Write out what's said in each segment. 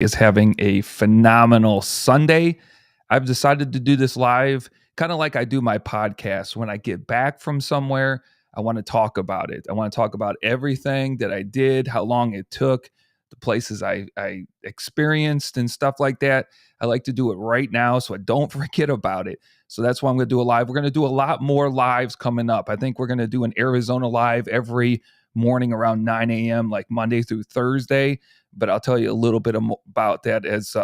Is having a phenomenal Sunday. I've decided to do this live, kind of like I do my podcast. When I get back from somewhere, I want to talk about it. I want to talk about everything that I did, how long it took, the places I experienced, and stuff like that. I like to do it right now so I don't forget about it. So that's why I'm going to do a live. We're going to do a lot more lives coming up. I think we're going to do an Arizona live every morning around 9 a.m., like Monday through Thursday, but I'll tell you a little bit about that as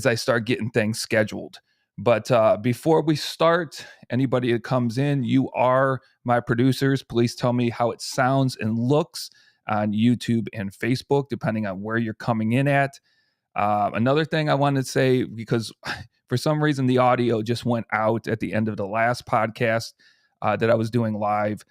I start getting things scheduled. But before we start, anybody that comes in, you are my producers. Please tell me how it sounds and looks on YouTube and Facebook, depending on where you're coming in at. Another thing I wanted to say, because for some reason the audio just went out at the end of the last podcast that I was doing live.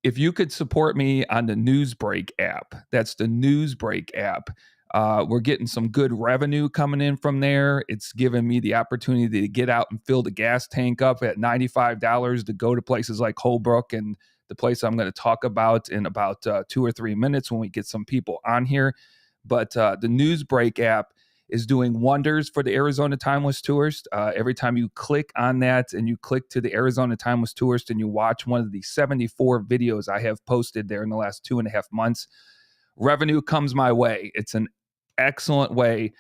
If you could support me on the Newsbreak app, that's the Newsbreak app. We're getting some good revenue coming in from there. It's given me the opportunity to get out and fill the gas tank up at $95 to go to places like Holbrook and the place I'm going to talk about in about 2 or 3 minutes when we get some people on here. But the Newsbreak app is doing wonders for the Arizona Timeless Tourist. Every time you click on that and you click to the Arizona Timeless Tourist and you watch one of the 74 videos I have posted there in the last 2.5 months, revenue comes my way. It's an excellent way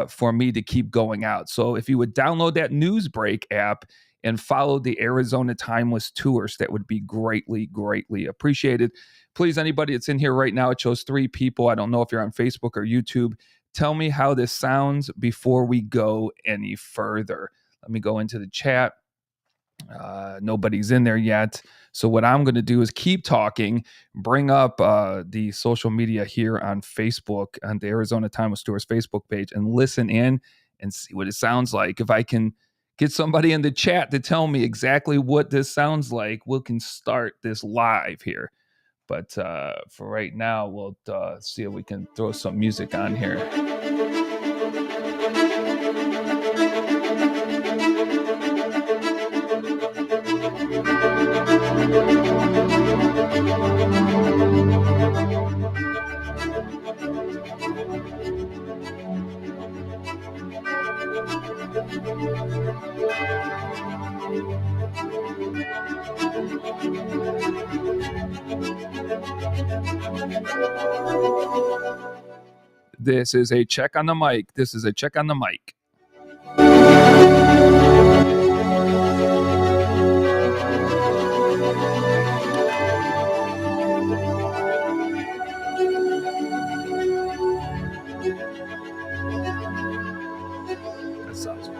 for me to keep going out. So if you would download that Newsbreak app and follow the Arizona Timeless Tourist, that would be greatly, greatly appreciated. Please, anybody that's in here right now, it shows 3 people. I don't know if you're on Facebook or YouTube. Tell me how this sounds before we go any further. Let me go into the chat. Nobody's in there yet. So what I'm going to do is keep talking, bring up the social media here on Facebook, on the Arizona Timeless Tourist Facebook page, and listen in and see what it sounds like. If I can get somebody in the chat to tell me exactly what this sounds like, we can start this live here. But for right now, we'll see if we can throw some music on here. This is a check on the mic. This is a check on the mic. That sounds good.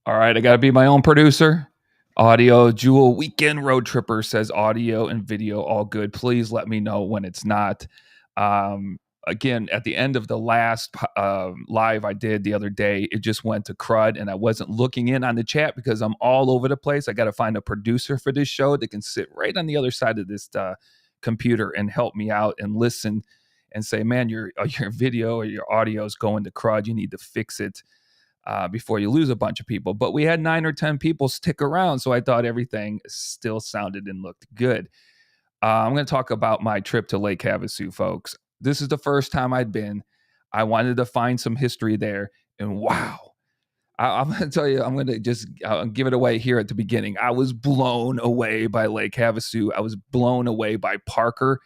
All right, I got to be my own producer. Audio, Jewel, Weekend Road Tripper says audio and video all good. Please let me know when it's not. Again, at the end of the last live I did the other day, it just went to crud and I wasn't looking in on the chat because I'm all over the place. I got to find a producer for this show that can sit right on the other side of this computer and help me out and listen and say, man, your video or your audio is going to crud. You need to fix it. Before you lose a bunch of people. But we had 9 or 10 people stick around, so I thought everything still sounded and looked good. I'm going to talk about my trip to Lake Havasu, folks. This is the first time I'd been. I wanted to find some history there, and wow. I'm going to tell you, I'm going to just give it away here at the beginning. I was blown away by Lake Havasu. I was blown away by Parker.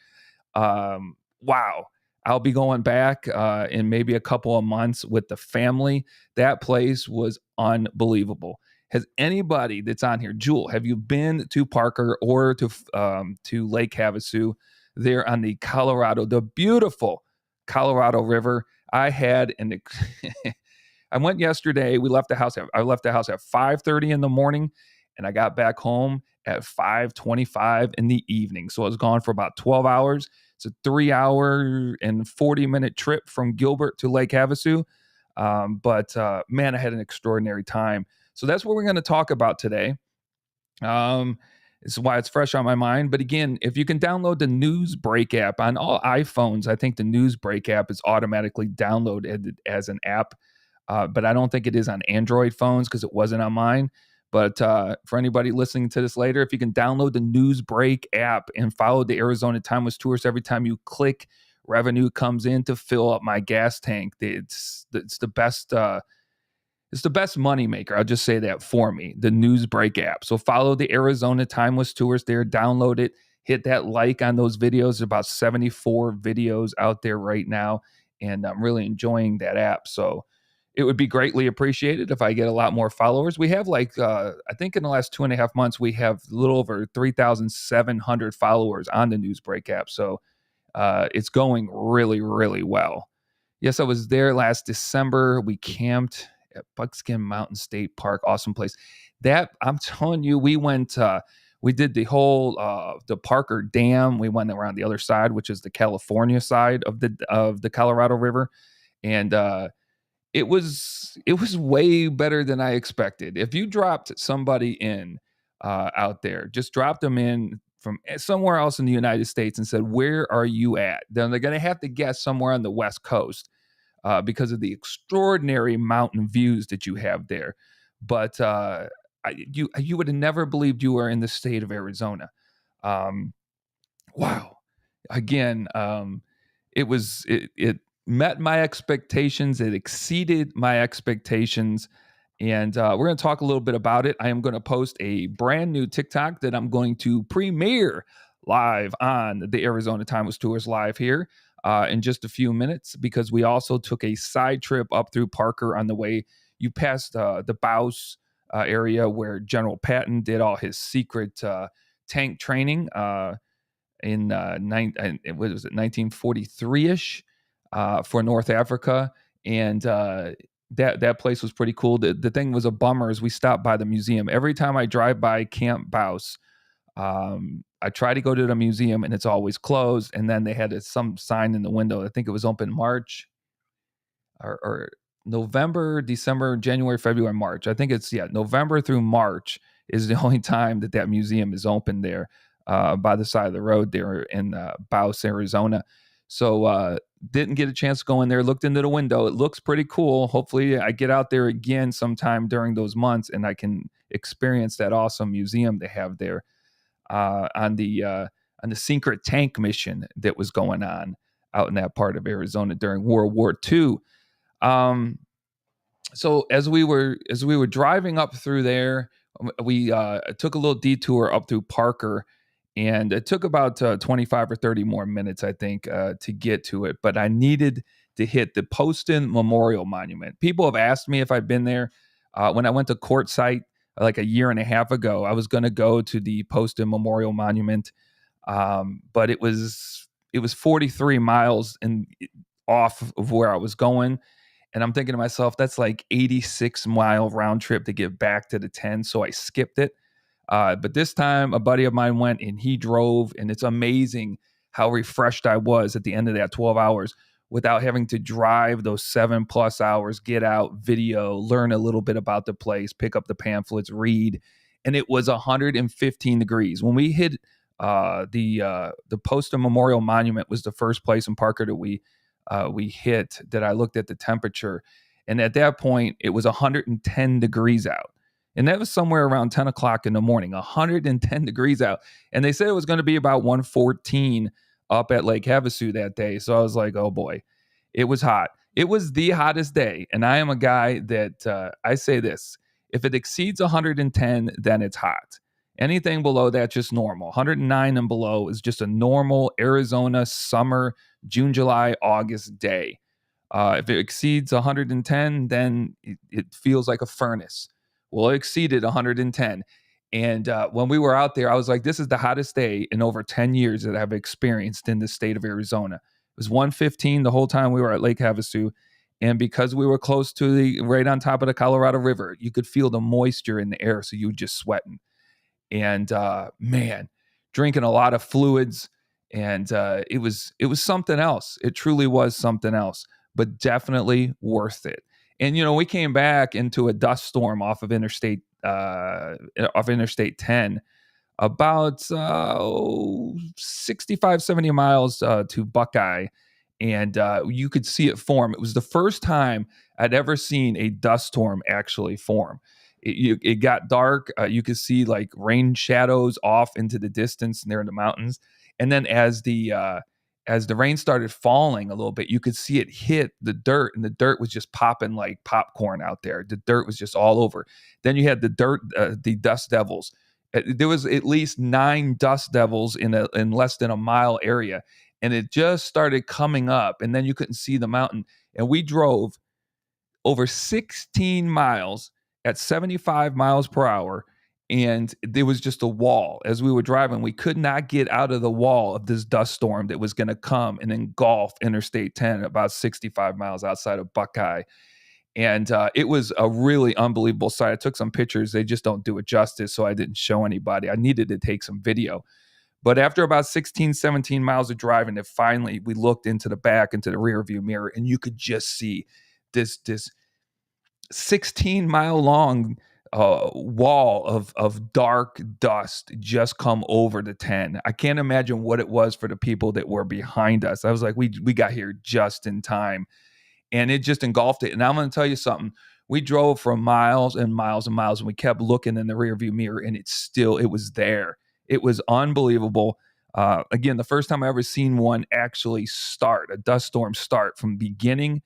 Wow. I'll be going back in maybe a couple of months with the family. That place was unbelievable. Has anybody that's on here, Jewel, have you been to Parker or to Lake Havasu there on the Colorado, the beautiful Colorado River? I had I went yesterday. I left the house at 5:30 in the morning, and I got back home at 5:25 in the evening. So I was gone for about 12 hours. It's a 3-hour and 40-minute trip from Gilbert to Lake Havasu. But man, I had an extraordinary time. So that's what we're going to talk about today. This is why it's fresh on my mind. But again, if you can download the Newsbreak app on all iPhones, I think the Newsbreak app is automatically downloaded as an app. But I don't think it is on Android phones because it wasn't on mine. But for anybody listening to this later, if you can download the Newsbreak app and follow the Arizona Timeless Tours every time you click, revenue comes in to fill up my gas tank. It's the best. It's the best moneymaker. I'll just say that for me, the Newsbreak app. So follow the Arizona Timeless Tours there, download it, hit that like on those videos. There's about 74 videos out there right now, and I'm really enjoying that app. So it would be greatly appreciated if I get a lot more followers. We have I think in the last 2.5 months, we have a little over 3,700 followers on the Newsbreak app. So it's going really, really well. Yes, I was there last December. We camped at Buckskin Mountain State Park. Awesome place. That, I'm telling you, we went, we did the whole, the Parker Dam. We went around the other side, which is the California side of the Colorado River. And, it was way better than I expected. If you dropped somebody in out there, just dropped them in from somewhere else in the United States and said, "Where are you at?" Then they're going to have to guess somewhere on the West Coast because of the extraordinary mountain views that you have there. But you would have never believed you were in the state of Arizona. Wow. Again, it met my expectations. It exceeded my expectations. And we're going to talk a little bit about it. I am going to post a brand new TikTok that I'm going to premiere live on the Arizona Timeless Tours live here in just a few minutes, because we also took a side trip up through Parker on the way. You passed the Bouse area where General Patton did all his secret tank training in 1943-ish for North Africa. And that place was pretty cool. The thing was a bummer is we stopped by the museum. Every time I drive by Camp Bouse, I try to go to the museum and it's always closed. And then they had some sign in the window. I think it was open March or November, December, January, February, March. I think it's November through March is the only time that museum is open there by the side of the road there in Bouse, Arizona. So didn't get a chance to go in there, looked into the window. It looks pretty cool. Hopefully I get out there again sometime during those months and I can experience that awesome museum they have there on the secret tank mission that was going on out in that part of Arizona during World War II. So as we were driving up through there, we took a little detour up through Parker. And it took about 25 or 30 more minutes, I think, to get to it. But I needed to hit the Poston Memorial Monument. People have asked me if I've been there. When I went to Quartzsite like a year and a half ago, I was going to go to the Poston Memorial Monument, but it was 43 miles off of where I was going. And I'm thinking to myself, that's like 86-mile round trip to get back to the 10. So I skipped it. But this time a buddy of mine went and he drove, and it's amazing how refreshed I was at the end of that 12 hours without having to drive those 7+ hours, get out, video, learn a little bit about the place, pick up the pamphlets, read. And it was 115 degrees. When we hit the Poston Memorial Monument was the first place in Parker that we hit that I looked at the temperature. And at that point, it was 110 degrees out. And that was somewhere around 10 o'clock in the morning, 110 degrees out. And they said it was going to be about 114 up at Lake Havasu that day. So I was like, oh boy, it was hot. It was the hottest day. And I am a guy that I say this, if it exceeds 110, then it's hot. Anything below that, just normal. 109 and below is just a normal Arizona summer, June, July, August day. If it exceeds 110, then it feels like a furnace. Well, it exceeded 110. And when we were out there, I was like, this is the hottest day in over 10 years that I've experienced in the state of Arizona. It was 115 the whole time we were at Lake Havasu. And because we were close to right on top of the Colorado River, you could feel the moisture in the air. So you were just sweating. And man, drinking a lot of fluids. And it was something else. It truly was something else, but definitely worth it. And, we came back into a dust storm off of Interstate 10, about 65, 70 miles to Buckeye. And you could see it form. It was the first time I'd ever seen a dust storm actually form. It got dark. You could see like rain shadows off into the distance near the mountains. And then as the rain started falling a little bit, you could see it hit the dirt, and the dirt was just popping like popcorn out there. The dirt was just all over. Then you had the dust devils. There was at least 9 dust devils in less than a mile area, and it just started coming up, and then you couldn't see the mountain. And we drove over 16 miles at 75 miles per hour, and there was just a wall. As we were driving, we could not get out of the wall of this dust storm that was going to come and engulf Interstate 10 about 65 miles outside of Buckeye. And it was a really unbelievable sight. I took some pictures. They just don't do it justice, so I didn't show anybody. I needed to take some video. But after about 16, 17 miles of driving, it finally, we looked into the rear view mirror, and you could just see this 16-mile long wall of dark dust just come over the 10. I can't imagine what it was for the people that were behind us. I was like, we got here just in time, and it just engulfed it. And I'm going to tell you something. We drove for miles and miles and miles, and we kept looking in the rearview mirror, and it was there. It was unbelievable. Again, the first time I ever seen one actually start, a dust storm start from beginning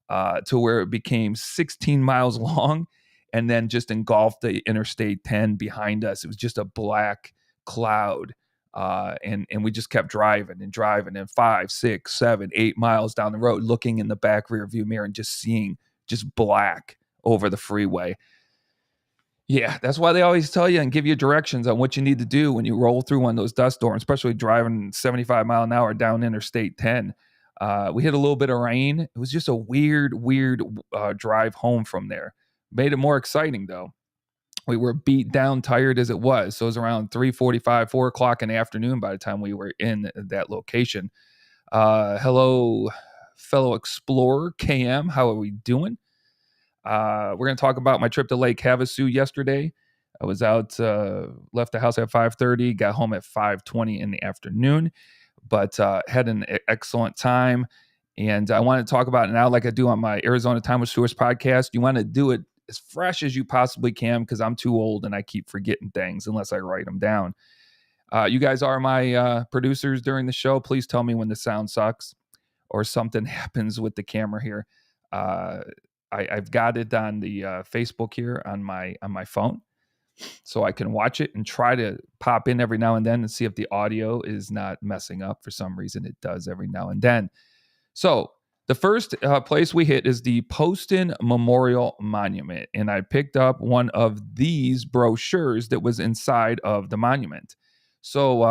to where it became 16 miles long and then just engulfed the Interstate 10 behind us. It was just a black cloud. And we just kept driving and 5, 6, 7, 8 miles down the road, looking in the back rear view mirror and just seeing just black over the freeway. Yeah, that's why they always tell you and give you directions on what you need to do when you roll through one of those dust storms, especially driving 75 mile an hour down Interstate 10. We hit a little bit of rain. It was just a weird drive home from there. Made it more exciting, though. We were beat down, tired as it was. So it was around 3:45, 4 o'clock in the afternoon by the time we were in that location. Hello, fellow explorer, KM. How are we doing? We're going to talk about my trip to Lake Havasu yesterday. I was out, left the house at 5:30, got home at 5:20 in the afternoon, but had an excellent time. And I want to talk about it now like I do on my Arizona Time with Tours podcast. You want to do it as fresh as you possibly can because I'm too old and I keep forgetting things unless I write them down. You guys are my producers during the show. Please tell me when the sound sucks or something happens with the camera here. I've got it on the Facebook here on my phone, so I can watch it and try to pop in every now and then and see if the audio is not messing up. For some reason, it does every now and then. So the first place we hit is the Poston Memorial Monument, and I picked up one of these brochures that was inside of the monument. So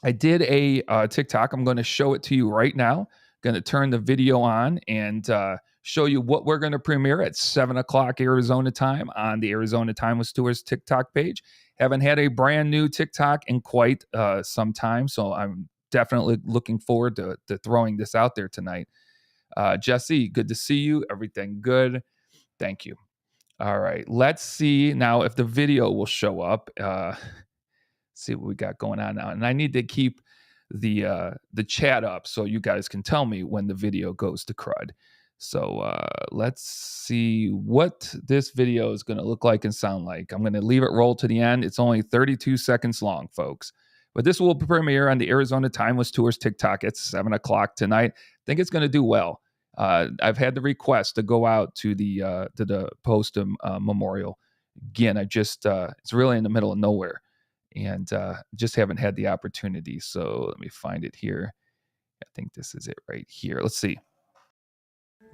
I did a TikTok. I'm going to show it to you right now. Going to turn the video on and show you what we're going to premiere at 7 o'clock Arizona time on the Arizona Time with Tours TikTok page. Haven't had a brand new TikTok in quite some time, so I'm definitely looking forward to throwing this out there tonight. Jesse, good to see you. Everything good? Thank you. All right, let's see now if the video will show up. See what we got going on now. And I need to keep the chat up so you guys can tell me when the video goes to crud. So let's see what this video is going to look like and sound like. I'm going to leave it roll to the end. It's only 32 seconds long, folks. But this will premiere on the Arizona Time with Tours TikTok at 7 o'clock tonight. I think it's going to do well. I've had the request to go out to the Poston Memorial. Again, it's really in the middle of nowhere. And just haven't had the opportunity. So let me find it here. I think this is it right here. Let's see.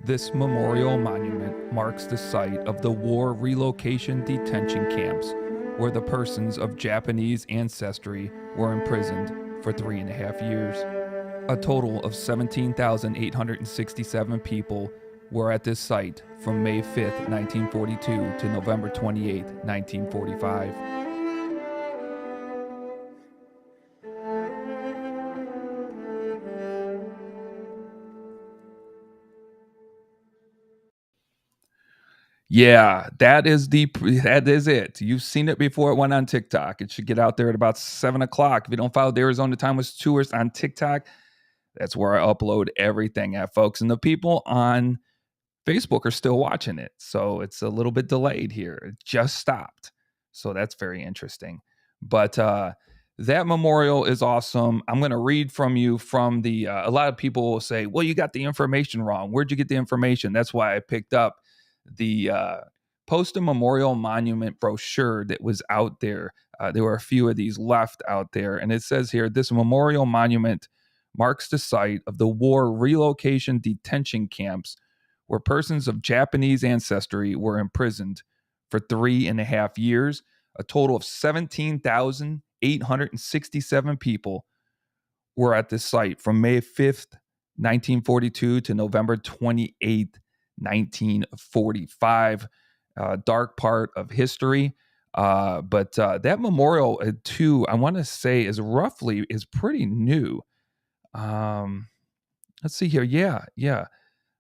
This memorial monument marks the site of the war relocation detention camps, where the persons of Japanese ancestry were imprisoned for 3.5 years. A total of 17,867 people were at this site from May 5th, 1942 to November 28th, 1945. Yeah, that is it. You've seen it before. It went on TikTok. It should get out there at about 7 o'clock. If you don't follow the Arizona Time with Tours on TikTok, that's where I upload everything at, folks. And the people on Facebook are still watching it. So it's a little bit delayed here. It just stopped. So that's very interesting. But that memorial is awesome. I'm going to read from you from the, a lot of people will say, well, you got the information wrong. Where'd you get the information? That's why I picked up the Poston Memorial Monument brochure that was out there. There were a few of these left out there. And it says here, this memorial monument marks the site of the war relocation detention camps where persons of Japanese ancestry were imprisoned for 3.5 years. A total of 17,867 people were at this site from May 5th, 1942 to November 28th, 1945. Dark part of history. But that memorial, too, I want to say is pretty new. Let's see here. Yeah.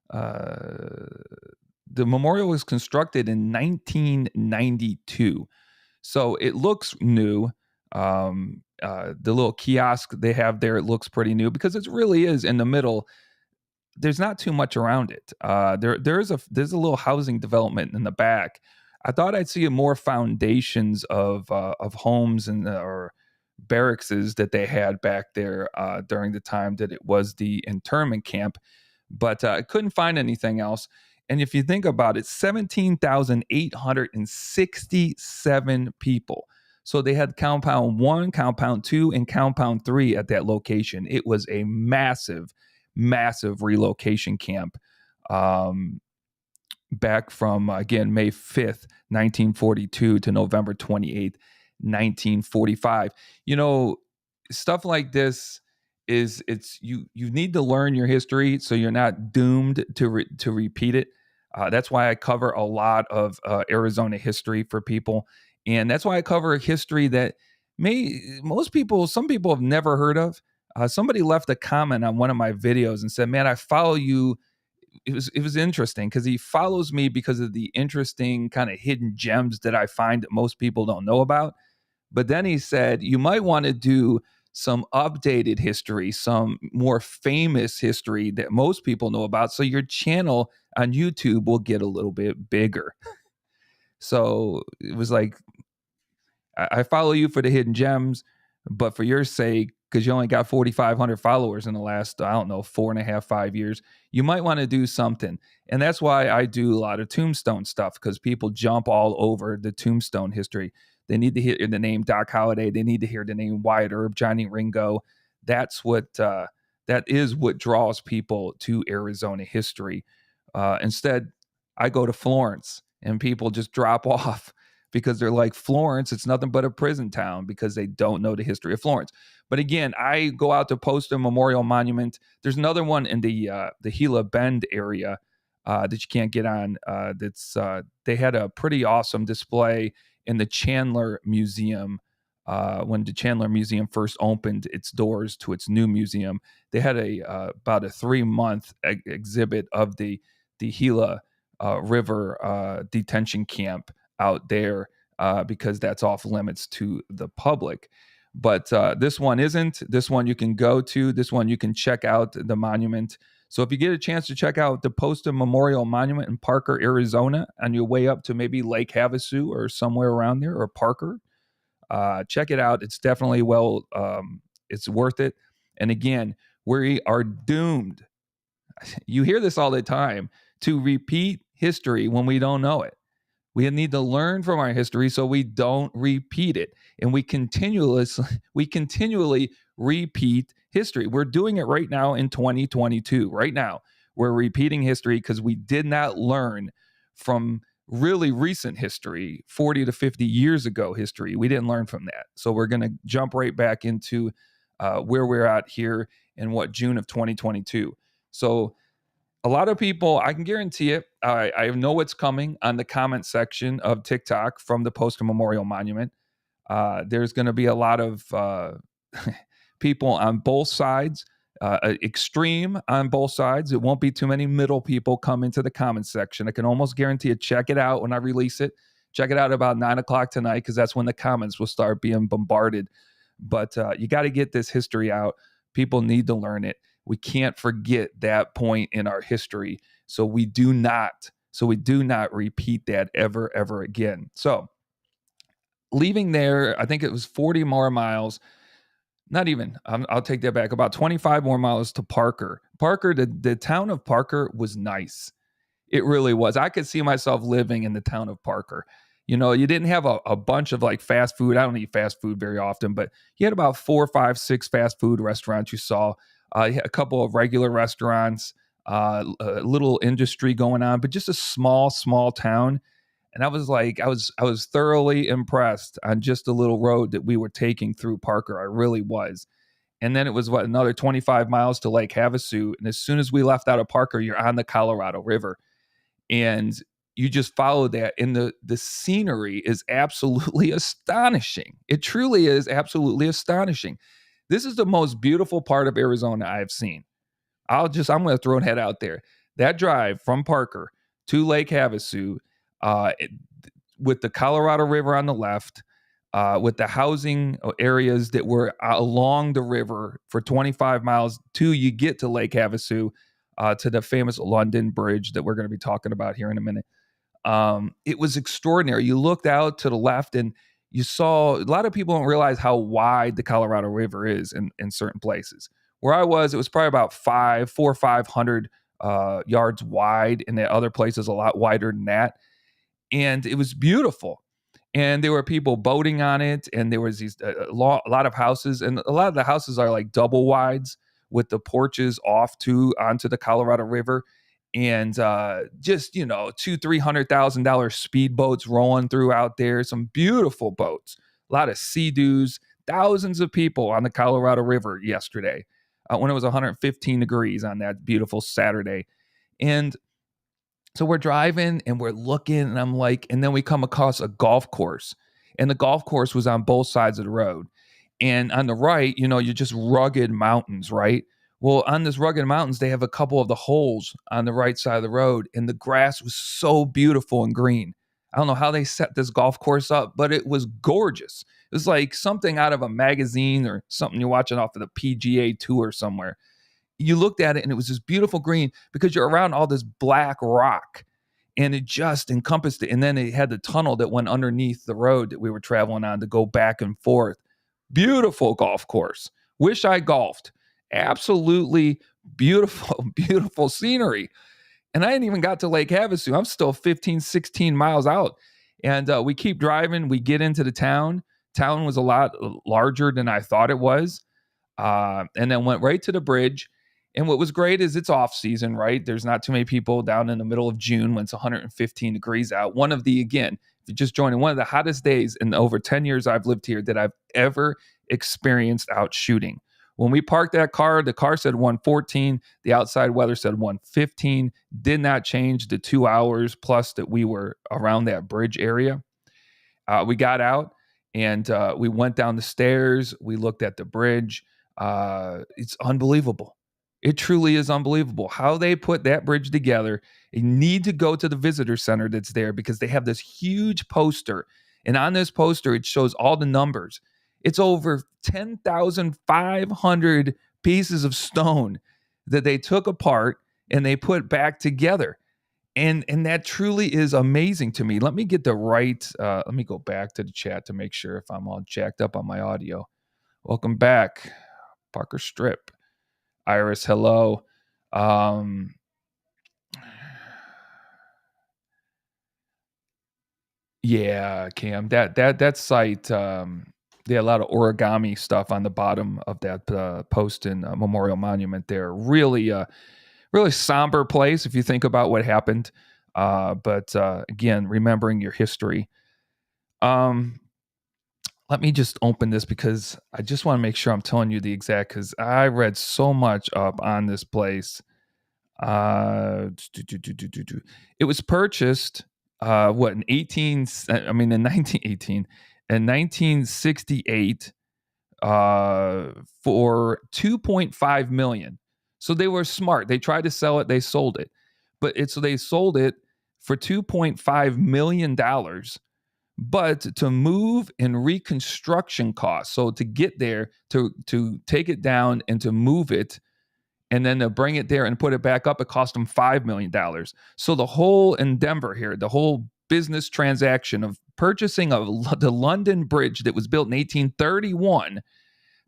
The memorial was constructed in 1992. So it looks new. The little kiosk they have there, it looks pretty new because it really is in the middle. There's not too much around it. There's a little housing development in the back. I thought I'd see more foundations of homes and or barracks that they had back there during the time that it was the internment camp, but I couldn't find anything else. And if you think about it, 17,867 people. So they had compound 1, compound 2, and compound 3 at that location. It was a massive relocation camp back from, again, May 5th, 1942 to November 28th, 1945. Stuff like this you need to learn your history so you're not doomed to repeat it. That's why I cover a lot of Arizona history for people. And that's why I cover a history that some people have never heard of. Somebody left a comment on one of my videos and said, man, I follow you. It was interesting because he follows me because of the interesting kind of hidden gems that I find that most people don't know about. But then he said, you might want to do some updated history, some more famous history that most people know about. So your channel on YouTube will get a little bit bigger. So it was like, I follow you for the hidden gems, but for your sake, because you only got 4,500 followers in the last, 4.5, 5 years, you might want to do something. And that's why I do a lot of Tombstone stuff, because people jump all over the Tombstone history. They need to hear the name Doc Holliday. They need to hear the name Wyatt Earp, Johnny Ringo. That is what draws people to Arizona history. Instead, I go to Florence and people just drop off because they're like, Florence, it's nothing but a prison town, because they don't know the history of Florence. But again, I go out to Poston Memorial Monument. There's another one in the Gila Bend area that you can't get on. They had a pretty awesome display in the Chandler Museum when the Chandler Museum first opened its doors to its new museum. They had about a 3-month exhibit of the Gila River detention camp out there because that's off limits to the public. But this one isn't. This one you can go to. This one you can check out the monument. So if you get a chance to check out the Poston Memorial Monument in Parker, Arizona, on your way up to maybe Lake Havasu or somewhere around there, or Parker, check it out. It's definitely it's worth it. And again, we are doomed. You hear this all the time, to repeat history when we don't know it. We need to learn from our history so we don't repeat it. And we continually repeat history. We're doing it right now in 2022. Right now, we're repeating history because we did not learn from really recent history, 40 to 50 years ago history. We didn't learn from that. So we're going to jump right back into where we're at here in June of 2022. So a lot of people, I can guarantee it, I know what's coming on the comment section of TikTok from the Poston Memorial Monument. There's going to be a lot of people on both sides, extreme on both sides. It won't be too many middle people come into the comment section. I can almost guarantee it. Check it out when I release it. Check it out about 9 o'clock tonight, because that's when the comments will start being bombarded. But you got to get this history out. People need to learn it. We can't forget that point in our history So we do not repeat that ever again. So leaving there, I think it was 40 more miles. Not even. I'll take that back. About 25 more miles to Parker. The town of Parker was nice. It really was. I could see myself living in the town of Parker. You didn't have a bunch of like fast food. I don't eat fast food very often, but you had about 4, 5, 6 fast food restaurants you saw. You had a couple of regular restaurants, a little industry going on, but just a small town. And I was thoroughly impressed on just a little road that we were taking through Parker. I really was. And then it was another 25 miles to Lake Havasu. And as soon as we left out of Parker, you're on the Colorado River. And you just follow that. And the scenery is absolutely astonishing. It truly is absolutely astonishing. This is the most beautiful part of Arizona I've seen. I'm going to throw that out there. That drive from Parker to Lake Havasu, uh, with the Colorado River on the left, with the housing areas that were along the river for 25 miles till you get to Lake Havasu, to the famous London Bridge that we're going to be talking about here in a minute. It was extraordinary. You looked out to the left and you saw, a lot of people don't realize how wide the Colorado River is in certain places. Where I was, it was probably about 400 or 500 yards wide, and the other places a lot wider than that. And it was beautiful. And there were people boating on it, and there was a lot of houses, and a lot of the houses are like double wides with the porches onto the Colorado River, and just $200,000-$300,000 speedboats rolling through out there. Some beautiful boats, a lot of sea-doos, thousands of people on the Colorado River yesterday, when it was 115 degrees on that beautiful Saturday. And so we're driving and we're looking, and I'm like, and then we come across a golf course, and the golf course was on both sides of the road. And on the right, you're just rugged mountains, right? Well, on this rugged mountains, they have a couple of the holes on the right side of the road, and the grass was so beautiful and green. I don't know how they set this golf course up, but it was gorgeous. It was like something out of a magazine or something you're watching off of the PGA Tour somewhere. You looked at it and it was this beautiful green because you're around all this black rock, and it just encompassed it. And then it had the tunnel that went underneath the road that we were traveling on to go back and forth. Beautiful golf course. Wish I golfed. Absolutely beautiful, beautiful scenery. And I hadn't even got to Lake Havasu. I'm still 15, 16 miles out. And we keep driving. We get into the town. Town was a lot larger than I thought it was. And then went right to the bridge. And what was great is it's off season, right? There's not too many people down in the middle of June when it's 115 degrees out. If you're just joining, one of the hottest days in over 10 years I've lived here that I've ever experienced out shooting. When we parked that car, the car said 114. The outside weather said 115. Did not change the 2 hours plus that we were around that bridge area. We got out and we went down the stairs. We looked at the bridge. It's unbelievable. It truly is unbelievable how they put that bridge together. You need to go to the visitor center that's there because they have this huge poster. And on this poster, it shows all the numbers. It's over 10,500 pieces of stone that they took apart and they put back together. And that truly is amazing to me. Let me get let me go back to the chat to make sure if I'm all jacked up on my audio. Welcome back, Parker Strip. Iris, hello. Yeah, Cam, that site, they had a lot of origami stuff on the bottom of that Poston Memorial Monument there. Really, really somber place if you think about what happened. But again, remembering your history. Let me just open this because I just want to make sure I'm telling you the exact, because I read so much up on this place. It was purchased in 1918 in 1968 for 2.5 million. So they were smart. They tried to sell it, they sold it. So they sold it for 2.5 million dollars. But to move and reconstruction costs, so to get there, to take it down and to move it, And then to bring it there and put it back up, it cost them $5 million. So the whole endeavor here, the whole business transaction of purchasing the London Bridge that was built in 1831,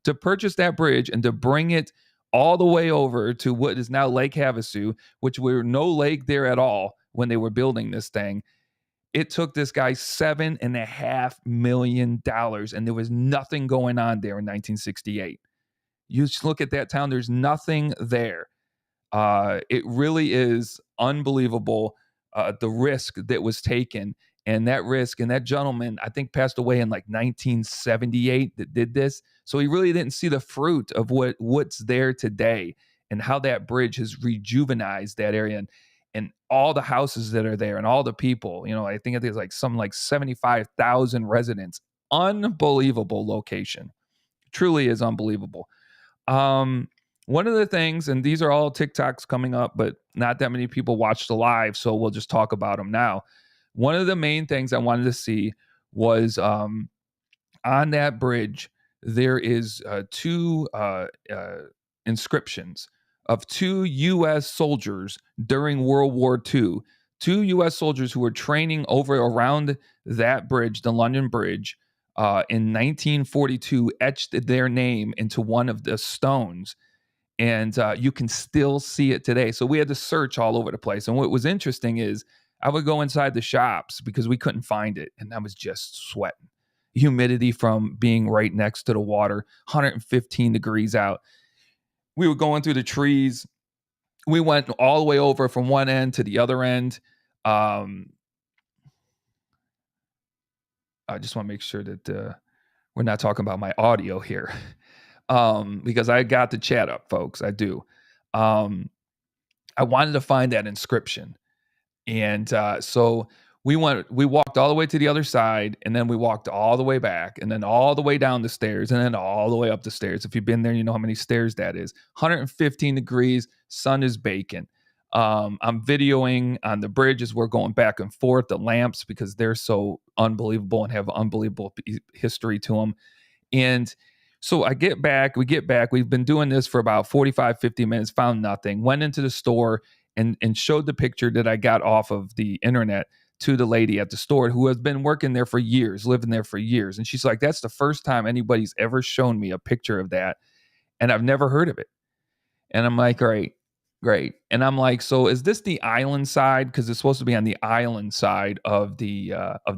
to purchase that bridge and to bring it all the way over to what is now Lake Havasu, which were no lake there at all when they were building this thing. It took this guy $7.5 million, and there was nothing going on there in 1968. You just look at that town, there's nothing there. It really is unbelievable, the risk that was taken. And that risk, and that gentleman, I think, passed away in like 1978 that did this. So he really didn't see the fruit of what's there today, and how that bridge has rejuvenized that area, and all the houses that are there and all the people. I think there's like some like 75,000 residents. Unbelievable location. Truly is unbelievable. One of the things, and these are all TikToks coming up, but not that many people watched the live, so we'll just talk about them now. One of the main things I wanted to see was on that bridge, there is two inscriptions of two U.S. soldiers during World War II. Two U.S. soldiers who were training over around that bridge, the London Bridge, in 1942, etched their name into one of the stones. And you can still see it today. So we had to search all over the place. And what was interesting is I would go inside the shops because we couldn't find it. And I was just sweating. Humidity from being right next to the water, 115 degrees out. We were going through the trees. We went all the way over from one end to the other end. I just want to make sure that we're not talking about my audio here. Because I got the chat up, folks. I do. I wanted to find that inscription. And so we walked all the way to the other side, and then we walked all the way back, and then all the way down the stairs, and then all the way up the stairs. If you've been there, you know how many stairs that is. 115 degrees, sun is baking. I'm videoing on the bridge as we're going back and forth, the lamps, because they're so unbelievable and have unbelievable history to them. And so we get back, we've been doing this for about 45, 50 minutes, found nothing, went into the store and showed the picture that I got off of the internet to the lady at the store who has been working there for years, living there for years. And she's like, that's the first time anybody's ever shown me a picture of that. And I've never heard of it. And I'm like, great. And I'm like, so is this the island side? Because it's supposed to be on the island side of the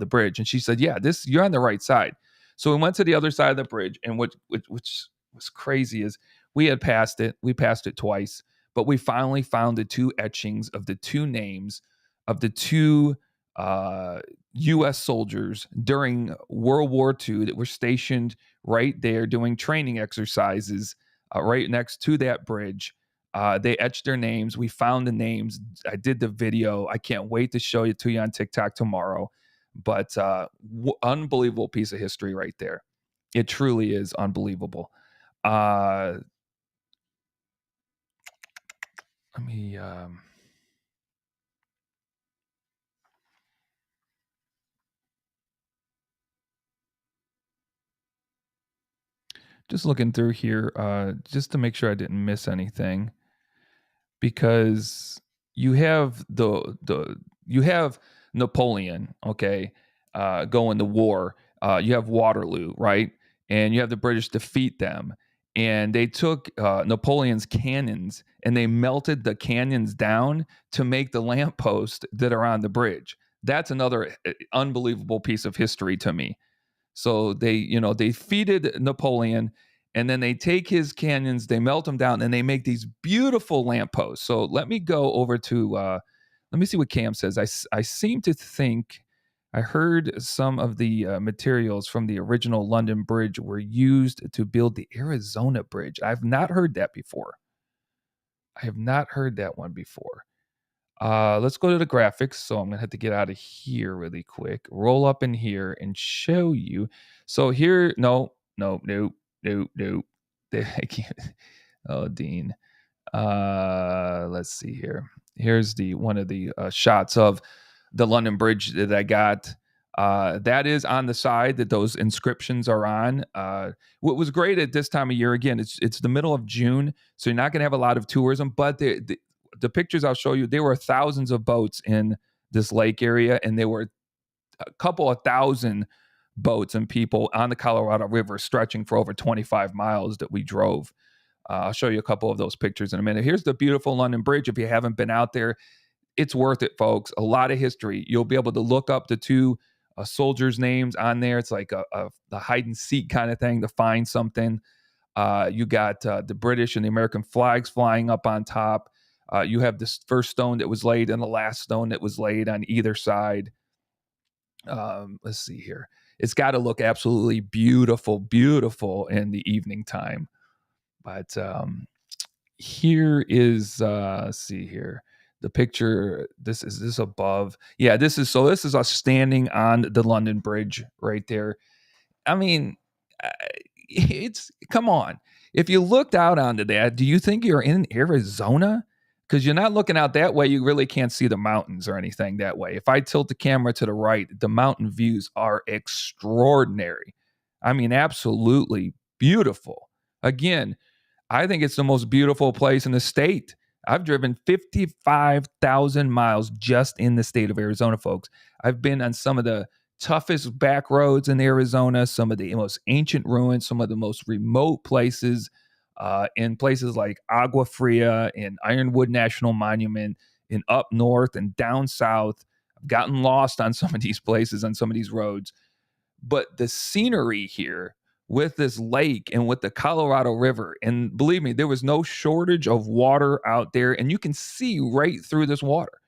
bridge. And she said, yeah, you're on the right side. So we went to the other side of the bridge, and which was crazy is we had passed it. We passed it twice, but we finally found the two etchings of the two names of the two U.S. soldiers during World War II that were stationed right there doing training exercises right next to that bridge. They etched their names. We found the names. I did the video. I can't wait to show it to you on TikTok tomorrow. But unbelievable piece of history right there. It truly is unbelievable. Let me just looking through here just to make sure I didn't miss anything, because you have you have Napoleon, okay, going to war. You have Waterloo, right? And you have the British defeat them. And they took Napoleon's cannons and they melted the cannons down to make the lamppost that are on the bridge. That's another unbelievable piece of history to me. So they defeated Napoleon, and then they take his cannons, they melt them down, and they make these beautiful lampposts. So let me go over to, let me see what Cam says. I seem to think I heard some of the materials from the original London Bridge were used to build the Arizona Bridge. I've not heard that before. I have not heard that one before. Let's go to the graphics. So I'm gonna have to get out of here really quick, roll up in here and show you. So here, no. I can't. Oh, Dean. Let's see here. Here's one of the shots of the London Bridge that I got. That is on the side that those inscriptions are on. What was great at this time of year, again, it's the middle of June, so you're not going to have a lot of tourism. But the pictures I'll show you, there were thousands of boats in this lake area, and there were a couple of thousand boats and people on the Colorado River stretching for over 25 miles that we drove. I'll show you a couple of those pictures in a minute. Here's the beautiful London Bridge. If you haven't been out there, it's worth it, folks. A lot of history. You'll be able to look up the two soldiers' names on there. It's like a hide and seek kind of thing to find something. You got the British and the American flags flying up on top. You have this first stone that was laid and the last stone that was laid on either side. Let's see here. It's got to look absolutely beautiful, beautiful in the evening time. But here is, let's see here. The picture, this is above. Yeah, this is us standing on the London Bridge right there. I mean, it's, come on. If you looked out onto that, do you think you're in Arizona? Because you're not looking out that way. You really can't see the mountains or anything that way. If I tilt the camera to the right, the mountain views are extraordinary. I mean, absolutely beautiful. Again, I think it's the most beautiful place in the state. I've driven 55,000 miles just in the state of Arizona, folks. I've been on some of the toughest back roads in Arizona, some of the most ancient ruins, some of the most remote places, in places like Agua Fria and Ironwood National Monument, in up north and down south. I've gotten lost on some of these places, on some of these roads. But the scenery here with this lake and with the Colorado River, and believe me, there was no shortage of water out there, and you can see right through this water.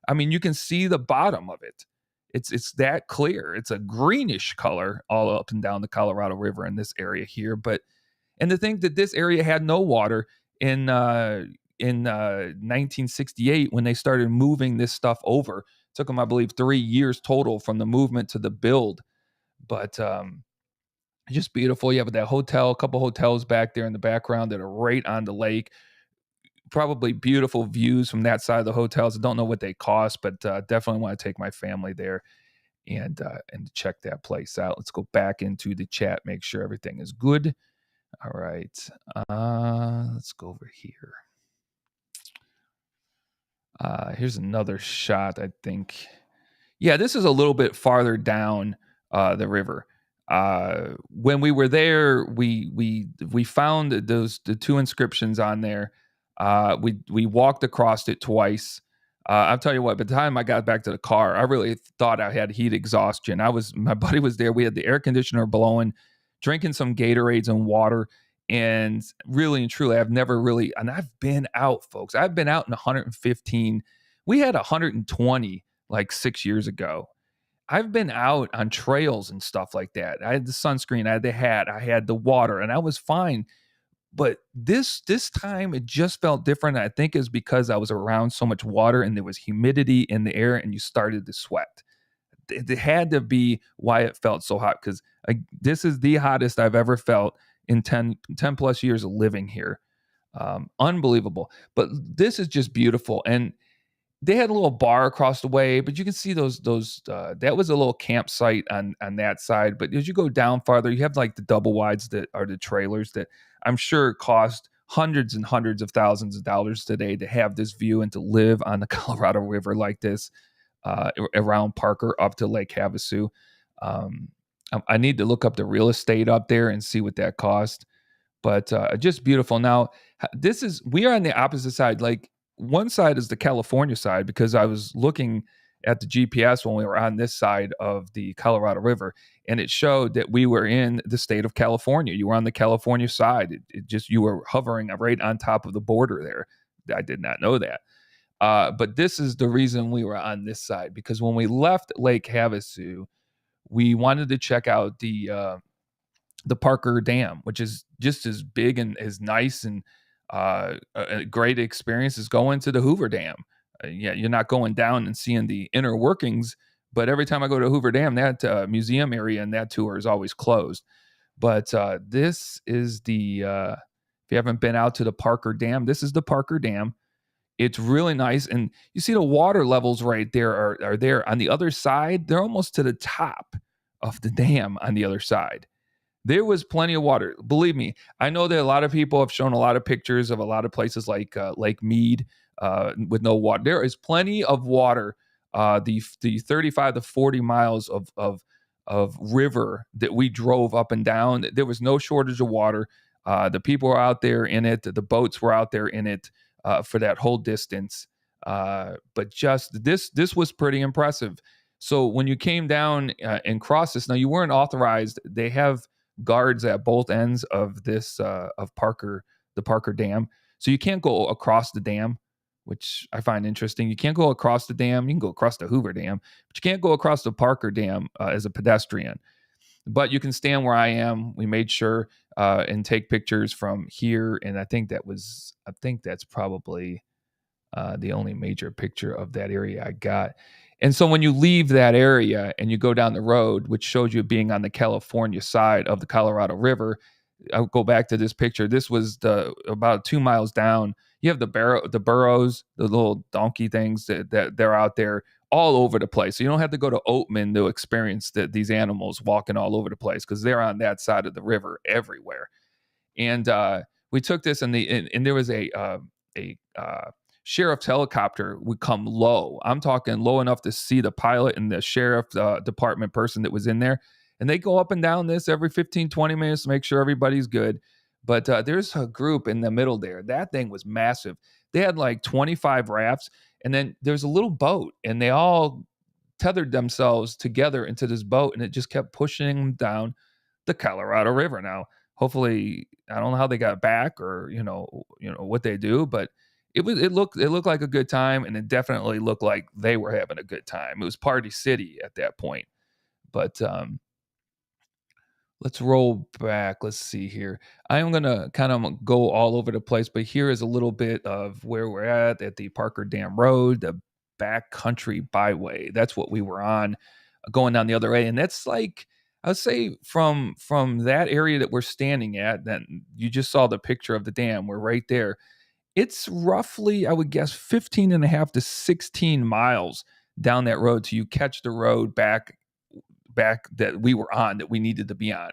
I mean, you can see the bottom of it. It's that clear. It's a greenish color all up and down the Colorado River in this area here. But and to think that this area had no water in 1968 when they started moving this stuff over. It took them, I believe, 3 years total from the movement to the build. But just beautiful. You have that hotel, a couple hotels back there in the background that are right on the lake. Probably beautiful views from that side of the hotels. I don't know what they cost, but definitely want to take my family there and check that place out. Let's go back into the chat, make sure everything is good. All right. Let's go over here. Here's another shot, I think. Yeah, this is a little bit farther down the river. When we were there, we found the two inscriptions on there. We walked across it twice. I'll tell you what, by the time I got back to the car, I really thought I had heat exhaustion. My buddy was there. We had the air conditioner blowing, drinking some Gatorades and water. And really and truly, I've been out, folks. I've been out in 115. We had 120 like 6 years ago. I've been out on trails and stuff like that. I had the sunscreen, I had the hat, I had the water, and I was fine. But this time it just felt different. I think it's because I was around so much water and there was humidity in the air and you started to sweat. It had to be why it felt so hot, because this is the hottest I've ever felt in 10 plus years of living here. Unbelievable. But this is just beautiful. And they had a little bar across the way, but you can see those that was a little campsite on that side. But as you go down farther, you have like the double wides that are the trailers that I'm sure cost hundreds and hundreds of thousands of dollars today to have this view and to live on the Colorado River like this, around Parker up to Lake Havasu. I need to look up the real estate up there and see what that cost. But just beautiful. Now, we are on the opposite side. Like, one side is the California side, because I was looking at the GPS when we were on this side of the Colorado River, and it showed that we were in the state of California. You were on the California side. You were hovering right on top of the border there. I did not know that. But this is the reason we were on this side, because when we left Lake Havasu, we wanted to check out the Parker Dam, which is just as big and as nice and a great experience as going to the Hoover Dam. Yeah, you're not going down and seeing the inner workings, but every time I go to Hoover Dam, that museum area and that tour is always closed. But this is if you haven't been out to the Parker Dam, this is the Parker Dam. It's really nice. And you see the water levels right there are there on the other side. They're almost to the top of the dam on the other side. There was plenty of water. Believe me, I know that a lot of people have shown a lot of pictures of a lot of places like Lake Mead with no water. There is plenty of water. The 35 to 40 miles of river that we drove up and down, there was no shortage of water. The people were out there in it. The boats were out there in it for that whole distance. But just this was pretty impressive. So when you came down and crossed this, now you weren't authorized. They have guards at both ends of this of the Parker Dam. So you can't go across the dam, which I find interesting. You can't go across the dam. You can go across the Hoover Dam, but you can't go across the Parker Dam as a pedestrian. But you can stand where I am. We made sure and take pictures from here, and I think that's probably the only major picture of that area I got. And so when you leave that area and you go down the road, which shows you being on the California side of the Colorado River, I'll go back to this picture. This was about 2 miles down. You have the burros, the little donkey things that they're out there all over the place. So you don't have to go to Oatman to experience these animals walking all over the place because they're on that side of the river everywhere. And we took this, and there was a sheriff's helicopter would come low. I'm talking low enough to see the pilot and the sheriff department person that was in there. And they go up and down this every 15, 20 minutes to make sure everybody's good. But there's a group in the middle there. That thing was massive. They had like 25 rafts. And then there's a little boat, and they all tethered themselves together into this boat, and it just kept pushing them down the Colorado River. Now, hopefully, I don't know how they got back or what they do, but it looked like a good time, and it definitely looked like they were having a good time. It was Party City at that point. But let's roll back. Let's see here. I am going to kind of go all over the place, but here is a little bit of where we're at the Parker Dam Road, the backcountry byway. That's what we were on going down the other way. And that's like, I would say from that area that we're standing at, that you just saw the picture of the dam. We're right there. It's roughly, I would guess, 15 and a half to 16 miles down that road till you catch the road back that we were on, that we needed to be on,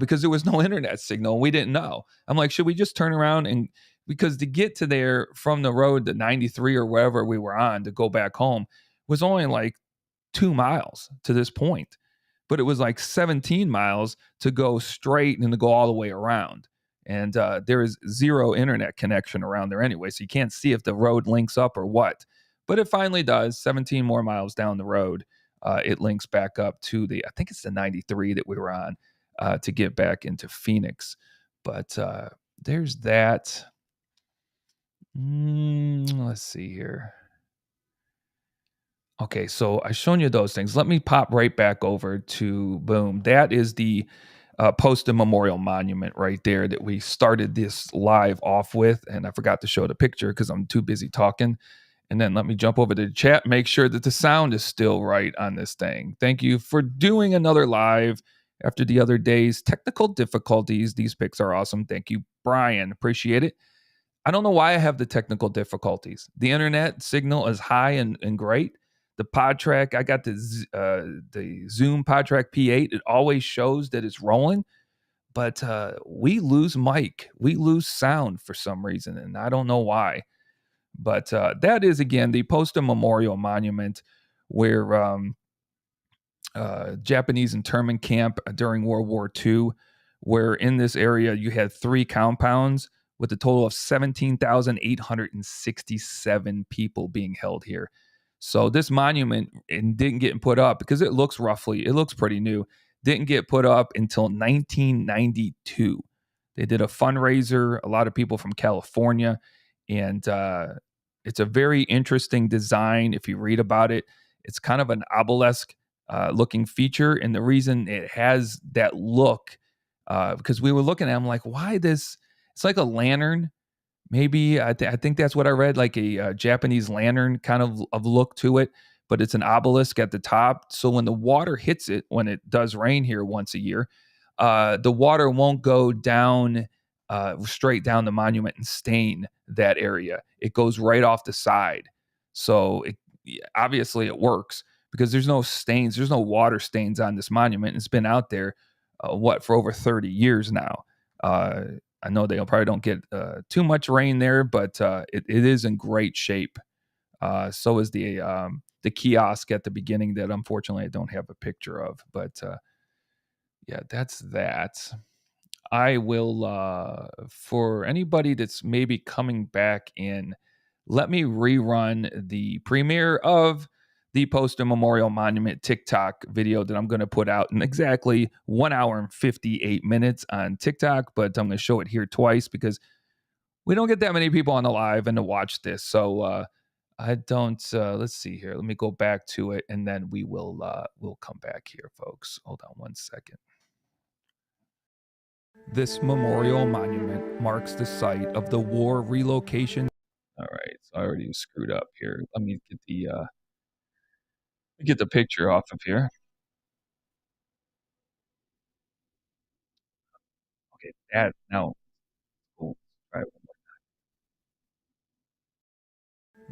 because there was no internet signal. We didn't know. I'm like, should we just turn around? And because to get to there from the road to 93 or wherever we were on to go back home was only like 2 miles to this point, but it was like 17 miles to go straight and to go all the way around. And there is zero internet connection around there anyway, so you can't see if the road links up or what. But it finally does. 17 more miles down the road, it links back up to I think it's the 93 that we were on to get back into Phoenix. But there's that. Let's see here. Okay, so I've shown you those things. Let me pop right back over to boom. That is the Poston Memorial Monument right there that we started this live off with. And I forgot to show the picture because I'm too busy talking. And then let me jump over to the chat, make sure that the sound is still right on this thing. Thank you for doing another live after the other day's technical difficulties. These pics are awesome. Thank you, Brian. Appreciate it. I don't know why I have the technical difficulties. The internet signal is high and great. The PodTrack, I got the Zoom PodTrack P8. It always shows that it's rolling, but we lose mic. We lose sound for some reason, and I don't know why. But that is, again, the Poston Memorial Monument, where Japanese internment camp during World War II, where in this area you had 3 compounds with a total of 17,867 people being held here. So this monument didn't get put up because it looks pretty new. Didn't get put up until 1992. They did a fundraiser, a lot of people from California, and it's a very interesting design. If you read about it, it's kind of an obelisk looking feature. And the reason it has that look, because we were looking at them like, why this? It's like a lantern. Maybe I think that's what I read, like a Japanese lantern kind of look to it, but it's an obelisk at the top. So when the water hits it, when it does rain here once a year, the water won't go down straight down the monument and stain that area. It goes right off the side. So obviously it works because there's no stains, there's no water stains on this monument. It's been out there, for over 30 years now. Uh, I know they probably don't get too much rain there, but it is in great shape. So is the kiosk at the beginning that unfortunately I don't have a picture of. But yeah, that's that. I will, for anybody that's maybe coming back in, let me rerun the premiere of the Poston Memorial Monument TikTok video that I'm going to put out in exactly 1 hour and 58 minutes on TikTok, but I'm going to show it here twice because we don't get that many people on the live and to watch this. So I don't, let's see here. Let me go back to it and then we'll come back here, folks. Hold on one second. This memorial monument marks the site of the war relocation. All right, so I already screwed up here. Let me get the picture off of here. Okay, that now. Cool. All right.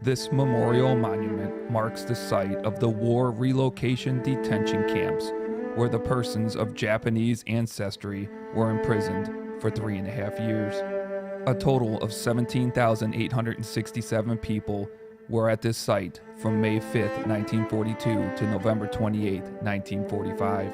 This memorial monument marks the site of the war relocation detention camps, where the persons of Japanese ancestry were imprisoned for 3.5 years. A total of 17,867 people were at this site from May 5th, 1942 to November 28th, 1945.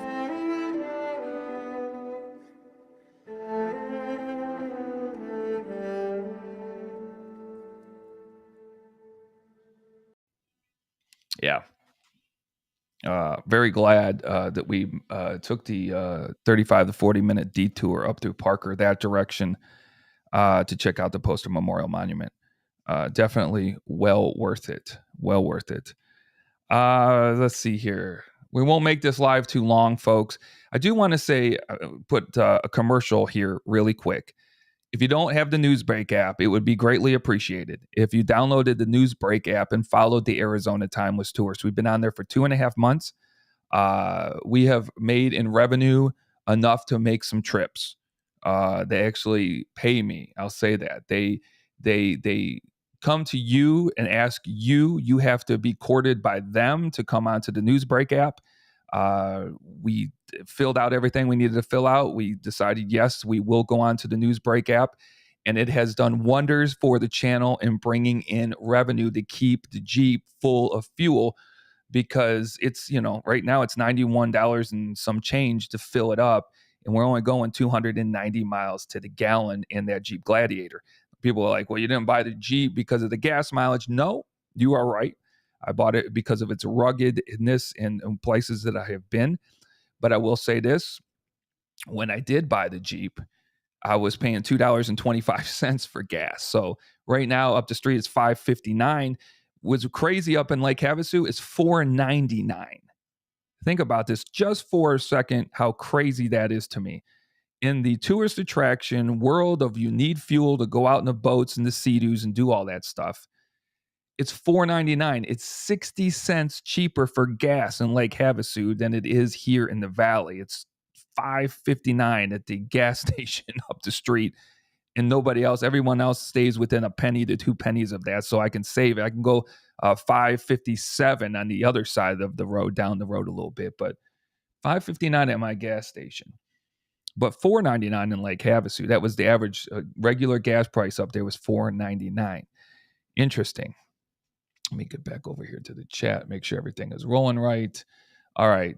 Yeah. Very glad that we took the 35 to 40 minute detour up through Parker that direction to check out the Poston Memorial Monument. Definitely well worth it. Well worth it. Let's see here. We won't make this live too long, folks. I do want to say, put a commercial here really quick. If you don't have the Newsbreak app, it would be greatly appreciated if you downloaded the Newsbreak app and followed the Arizona Timeless Tours. We've been on there for 2.5 months. We have made in revenue enough to make some trips. They actually pay me. I'll say that they come to you and ask you. You have to be courted by them to come onto the Newsbreak app. We filled out everything we needed to fill out. We decided, yes, we will go on to the Newsbreak app. And it has done wonders for the channel in bringing in revenue to keep the Jeep full of fuel, because it's, right now it's $91 and some change to fill it up. And we're only going 290 miles to the gallon in that Jeep Gladiator. People are like, well, you didn't buy the Jeep because of the gas mileage. No, you are right. I bought it because of its ruggedness in places that I have been. But I will say this, when I did buy the Jeep, I was paying $2.25 for gas. So right now up the street it's $5.59. What's crazy up in Lake Havasu is $4.99. Think about this just for a second, how crazy that is to me. In the tourist attraction world of you need fuel to go out in the boats and the Sea-Doos and do all that stuff, it's $4.99. It's 60 cents cheaper for gas in Lake Havasu than it is here in the valley. It's $5.59 at the gas station up the street, and nobody else, everyone else stays within a penny to 2 pennies of that. So I can save it. I can go $5.57 on the other side of the road, down the road a little bit, but $5.59 at my gas station. But $4.99 in Lake Havasu, that was the average regular gas price up there, was $4.99. Interesting. Let me get back over here to the chat, make sure everything is rolling right. All right.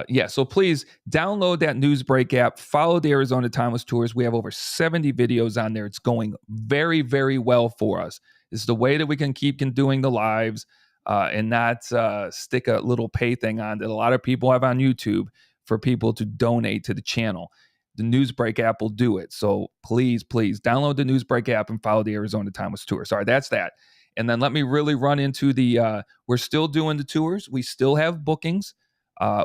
Yeah, so please download that Newsbreak app. Follow the Arizona Timeless Tours. We have over 70 videos on there. It's going very, very well for us. It's the way that we can keep doing the lives and not stick a little pay thing on that a lot of people have on YouTube for people to donate to the channel. The Newsbreak app will do it. So please download the Newsbreak app and follow the Arizona Timeless Tours. Sorry, that's that. And then let me really run into we're still doing the tours. We still have bookings.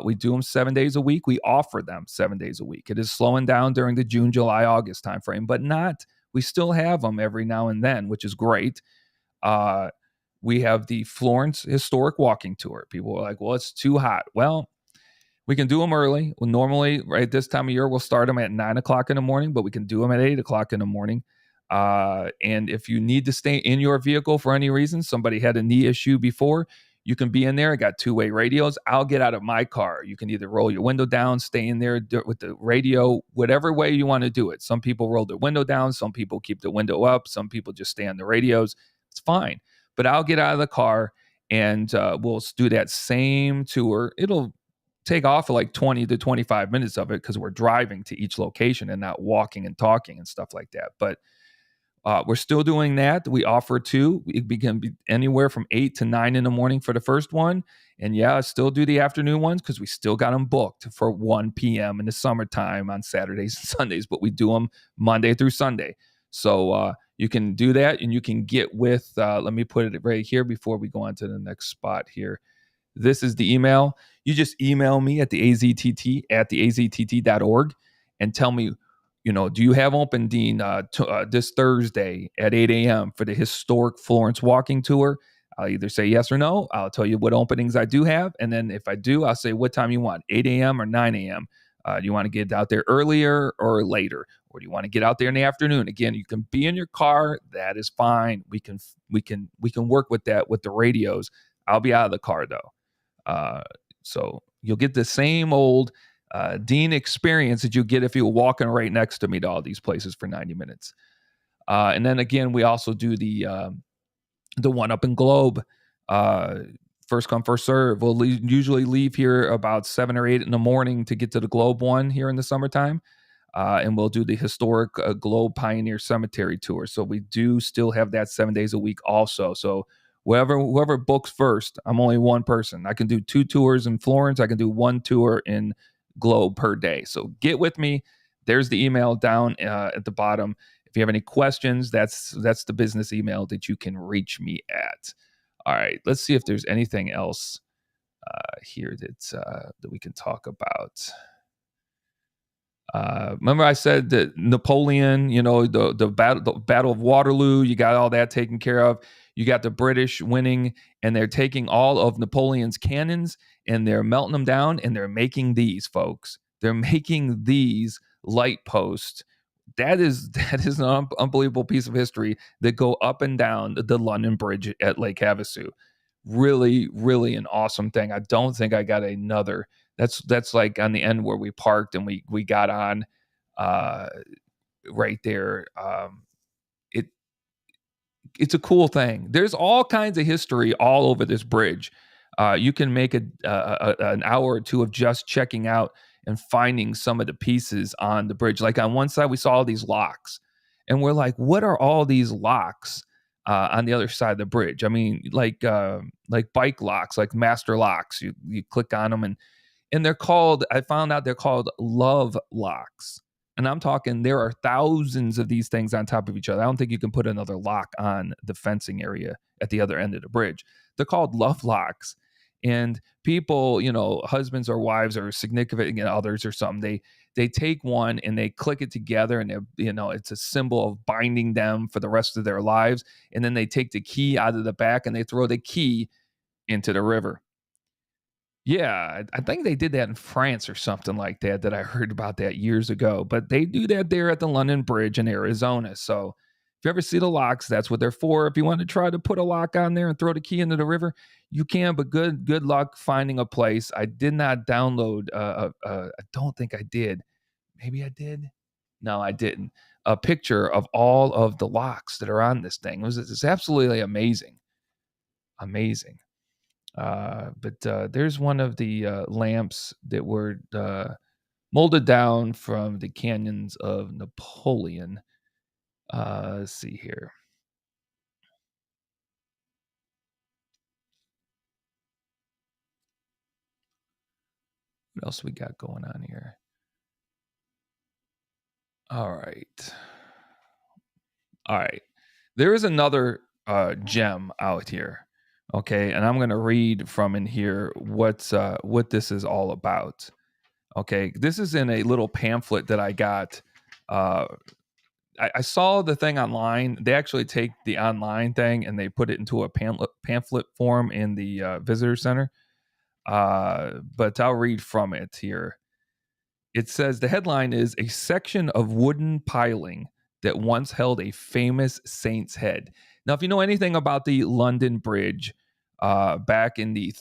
We do them 7 days a week. We offer them 7 days a week. It is slowing down during the June, July, August timeframe, but we still have them every now and then, which is great. We have the Florence Historic Walking Tour. People are like, well, it's too hot. Well, We can do them early. Well, normally, right this time of year, we'll start them at 9 o'clock in the morning, but we can do them at 8 o'clock in the morning. And if you need to stay in your vehicle for any reason, somebody had a knee issue before, you can be in there. I got two-way radios. I'll get out of my car. You can either roll your window down, stay in there with the radio, whatever way you want to do it. Some people roll their window down. Some people keep the window up. Some people just stay on the radios. It's fine. But I'll get out of the car and we'll do that same tour. It'll take off for like 20 to 25 minutes of it because we're driving to each location and not walking and talking and stuff like that. But we're still doing that. We offer two. It can be anywhere from 8 to 9 in the morning for the first one. And yeah, I still do the afternoon ones because we still got them booked for 1 p.m. in the summertime on Saturdays and Sundays, but we do them Monday through Sunday. So you can do that and you can get with, let me put it right here before we go on to the next spot here. This is the email. You just email me at the aztt@aztt.org and tell me, do you have open, Dean, this Thursday at 8 a.m. for the historic Florence walking tour? I'll either say yes or no. I'll tell you what openings I do have. And then if I do, I'll say what time you want, 8 a.m. or 9 a.m. Do you want to get out there earlier or later? Or do you want to get out there in the afternoon? Again, you can be in your car. That is fine. We can work with that with the radios. I'll be out of the car though. So you'll get the same old Dean experience that you get if you were walking right next to me to all these places for 90 minutes. And then again, we also do the one up in Globe. First come, first serve. We'll usually leave here about 7 or 8 in the morning to get to the Globe one here in the summertime. And we'll do the historic Globe Pioneer Cemetery tour. So we do still have that 7 days a week also. So whoever books first, I'm only one person. I can do 2 tours in Florence. I can do 1 tour in Globe per day. So get with me. There's the email down at the bottom. If you have any questions, that's the business email that you can reach me at. All right, let's see if there's anything else here that we can talk about. Remember I said that Napoleon, the Battle of Waterloo, you got all that taken care of. You got the British winning, and they're taking all of Napoleon's cannons and they're melting them down, and they're making these, folks. They're making these light posts. That is an unbelievable piece of history that go up and down the London Bridge at Lake Havasu. Really, really an awesome thing. I don't think I got another. That's like on the end where we parked and we got on right there. It's a cool thing. There's all kinds of history all over this bridge. You can make an hour or two of just checking out and finding some of the pieces on the bridge. Like on one side, we saw all these locks, and we're like, what are all these locks on the other side of the bridge? I mean, like bike locks, like master locks. You click on them, and they're called, I found out they're called love locks. And I'm talking, there are thousands of these things on top of each other. I don't think you can put another lock on the fencing area at the other end of the bridge. They're called love locks. And people, husbands or wives or significant others or something, they take one and they click it together, and it's a symbol of binding them for the rest of their lives. And then they take the key out of the back and they throw the key into the river. Yeah, I think they did that in France or something like that I heard about that years ago. But they do that there at the London Bridge in Arizona. So if you ever see the locks, that's what they're for. If you want to try to put a lock on there and throw the key into the river, you can, but good luck finding a place. I did not download, I don't think I did. Maybe I did. No, I didn't. A picture of all of the locks that are on this thing. It's absolutely amazing. Amazing. But there's one of the lamps that were molded down from the canyons of Napoleon. Let's see here. What else we got going on here? All right. There is another gem out here. Okay, and I'm going to read from in here what this is all about. Okay, this is in a little pamphlet that I got. I saw the thing online. They actually take the online thing and they put it into a pamphlet form in the visitor center. but I'll read from it here. It says the headline is a section of wooden piling that once held a famous saint's head. Now, if you know anything about the London Bridge, back in the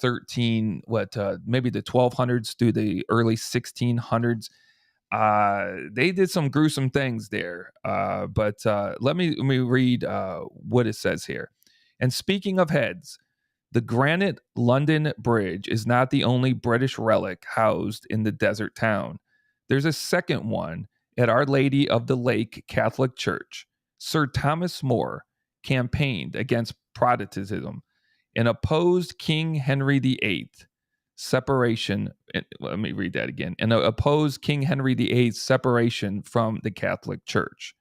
maybe the 1200s through the early 1600s, they did some gruesome things there. But let me read what it says here. And speaking of heads, the Granite London Bridge is not the only British relic housed in the desert town. There's a second one at Our Lady of the Lake Catholic Church. Sir Thomas More campaigned against Protestantism and opposed King Henry VIII separation. Let me read that again. And opposed King Henry VIII's separation from the Catholic Church.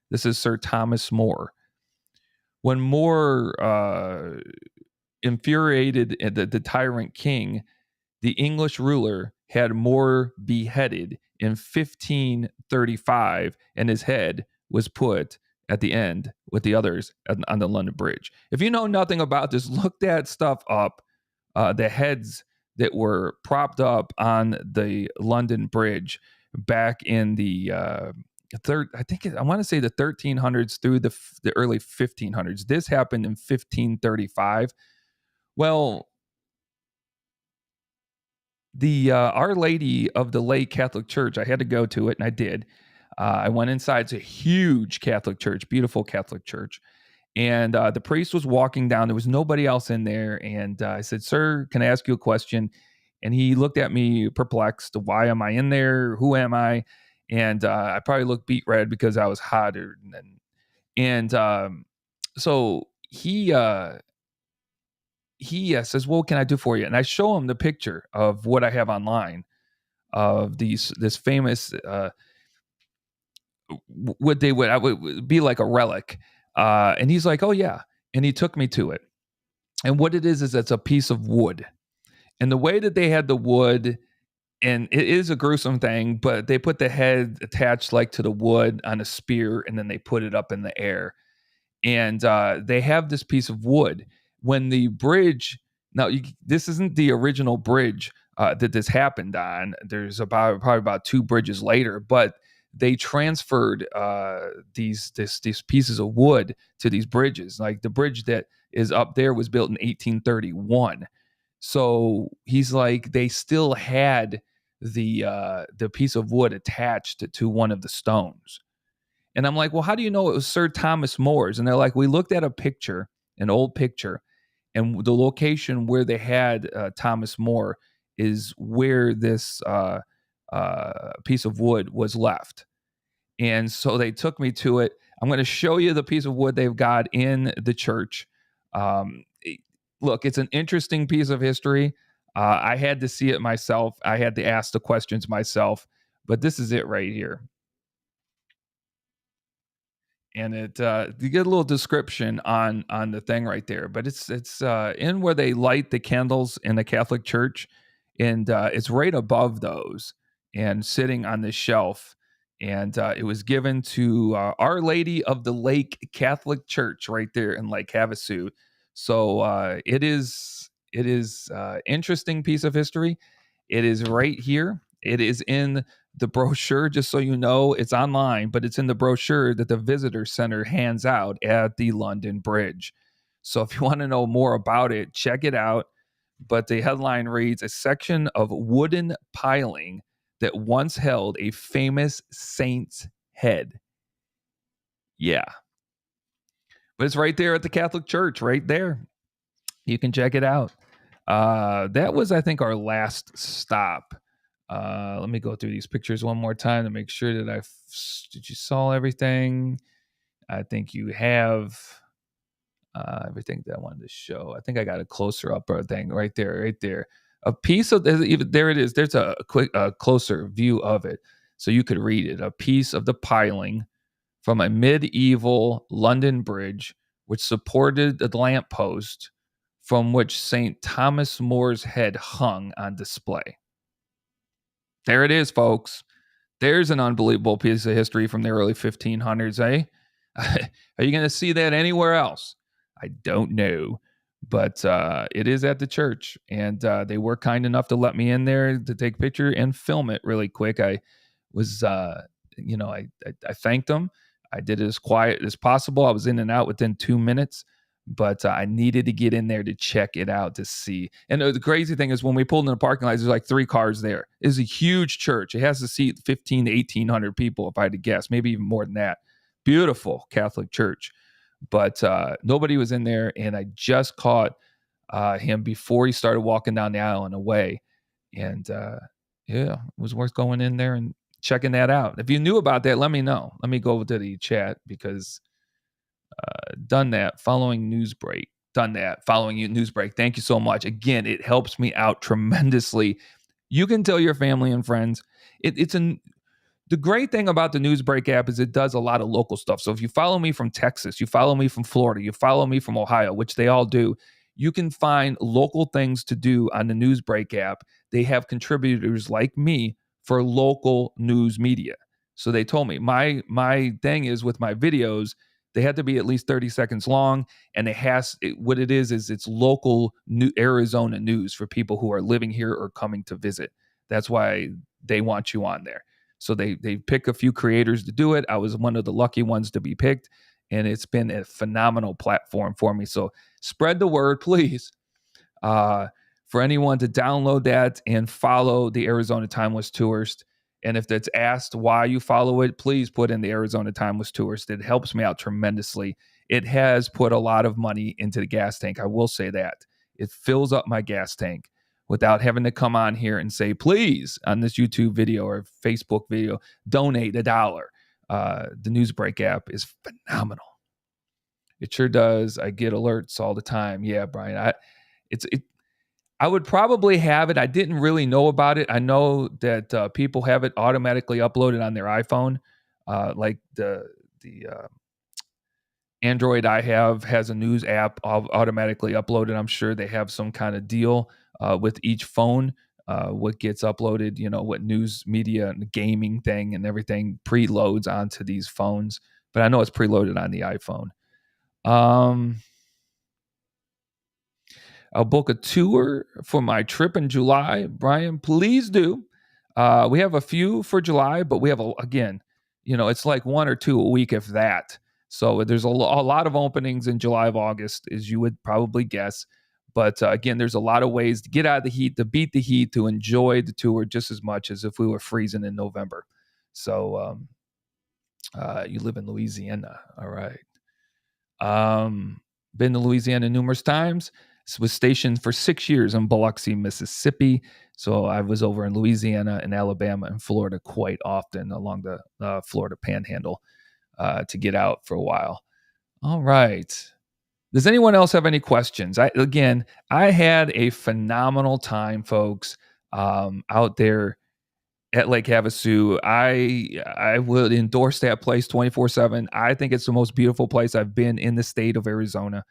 This is Sir Thomas More. When More infuriated the tyrant king, the English ruler had More beheaded in 1535, and his head was put at the end with the others on the London Bridge. If you know nothing about this, look that stuff up. The heads that were propped up on the London Bridge back in the I want to say the 1300s through the early 1500s. This happened in 1535. Well, the Our Lady of the Lake Catholic Church, I had to go to it, and I did. I went inside. It's a huge Catholic church, beautiful Catholic church. And the priest was walking down. There was nobody else in there. And I said, "Sir, can I ask you a question?" And he looked at me perplexed. Why am I in there? Who am I? And I probably looked beet red because I was hotter. And so he says, "Well, what can I do for you?" And I show him the picture of what I have online of this famous what they would I would be like a relic. And he's like, "Oh yeah," and he took me to it. And what it is it's a piece of wood, and the way that they had the wood. And it is a gruesome thing, but they put the head attached like to the wood on a spear, and then they put it up in the air. And they have this piece of wood. When the bridge, now this isn't the original bridge that this happened on. There's probably about two bridges later, but they transferred these pieces of wood to these bridges. Like the bridge that is up there was built in 1831. So he's like, they still had the piece of wood attached to one of the stones. And I'm like, "Well, how do you know it was Sir Thomas More's?" And they're like, "We looked at a picture, an old picture, and the location where they had Thomas More is where this piece of wood was left." And so they took me to it. I'm going to show you the piece of wood they've got in the church. Um, Look, it's an interesting piece of history. I had to see it myself. I had to ask the questions myself, but this is it right here. And it you get a little description on the thing right there, but it's in where they light the candles in the Catholic Church, and it's right above those and sitting on this shelf. And it was given to Our Lady of the Lake Catholic Church right there in Lake Havasu. So it is interesting piece of history. It is right here. It is in the brochure, just so you know. It's online, but it's in the brochure that the visitor center hands out at the London Bridge. So if you want to know more about it, check it out. But the headline reads, a section of wooden piling that once held a famous saint's head. Yeah. But it's right there at the Catholic Church, right there. You can check it out. That was, I think, our last stop. Let me go through these pictures one more time to make sure that did you saw everything? I think you have everything that I wanted to show. I think I got a closer up thing right there, right there. A piece of there it is. There's a quick closer view of it, so you could read it. A piece of the piling from a medieval London bridge, which supported the lamppost from which St. Thomas More's head hung on display. There it is, folks. There's an unbelievable piece of history from the early 1500s, eh? Are you going to see that anywhere else? I don't know. but it is at the church, and they were kind enough to let me in there to take a picture and film it really quick. I was, I thanked them. I did it as quiet as possible. I was in and out within 2 minutes, but I needed to get in there to check it out to see. And the crazy thing is, when we pulled in the parking lot, there's like 3 cars there. It's a huge church. It has to seat 15 to 1,800 people, if I had to guess, maybe even more than that. Beautiful Catholic church. But nobody was in there, and I just caught him before he started walking down the aisle and away. And yeah, it was worth going in there and checking that out. If you knew about that, let me know. Let me go over to the chat, because done that following news break. Done that following news break. Thank you so much. Again, it helps me out tremendously. You can tell your family and friends. The great thing about the Newsbreak app is it does a lot of local stuff. So if you follow me from Texas, you follow me from Florida, you follow me from Ohio, which they all do, you can find local things to do on the Newsbreak app. They have contributors like me for local news media. So they told me my thing is, with my videos, they had to be at least 30 seconds long, and what it is it's local new Arizona news for people who are living here or coming to visit. That's why they want you on there. So they pick a few creators to do it. I was one of the lucky ones to be picked, and it's been a phenomenal platform for me. So spread the word, please, for anyone to download that and follow the Arizona Timeless Tourist. And if that's asked why you follow it, please put in the Arizona Timeless Tourist. It helps me out tremendously. It has put a lot of money into the gas tank. I will say that. It fills up my gas tank without having to come on here and say, please, on this YouTube video or Facebook video, donate $1. The Newsbreak app is phenomenal. It sure does. I get alerts all the time. Yeah, Brian, I would probably have it. I didn't really know about it. I know that people have it automatically uploaded on their iPhone. Like the Android I have has a news app automatically uploaded. I'm sure they have some kind of deal with each phone, what gets uploaded, what news media and gaming thing and everything preloads onto these phones. But I know it's preloaded on the iPhone. I'll book a tour for my trip in July. Brian, please do. We have a few for July, but we have, it's like 1 or 2 a week, if that. So there's a lot of openings in July of August, as you would probably guess. But again, there's a lot of ways to get out of the heat, to beat the heat, to enjoy the tour just as much as if we were freezing in November. So you live in Louisiana. All right. Been to Louisiana numerous times. Was stationed for 6 years in Biloxi, Mississippi. So I was over in Louisiana and Alabama and Florida quite often along the Florida Panhandle to get out for a while. All right. Does anyone else have any questions? I had a phenomenal time, folks, out there at Lake Havasu. I would endorse that place 24/7. I think it's the most beautiful place I've been in the state of Arizona.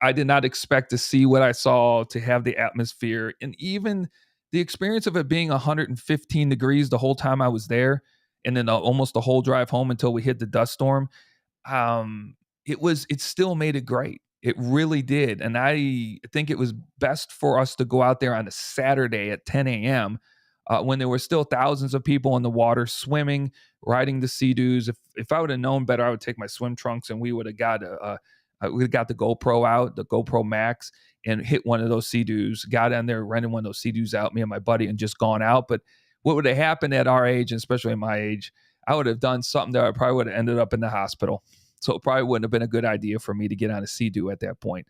I did not expect to see what I saw, to have the atmosphere, and even the experience of it being 115 degrees the whole time I was there, and then almost the whole drive home until we hit the dust storm. It still made it great. It really did. And I think it was best for us to go out there on a Saturday at 10 a.m. When there were still thousands of people in the water swimming, riding the Sea-Doos. If I would have known better, I would take my swim trunks and we would have got the GoPro out, the GoPro Max, and hit one of those Sea-Doos, got in there, rented one of those Sea-Doos out, me and my buddy, and just gone out. But what would have happened at our age, and especially at my age, I would have done something that I probably would have ended up in the hospital. So it probably wouldn't have been a good idea for me to get on a Sea-Doo at that point.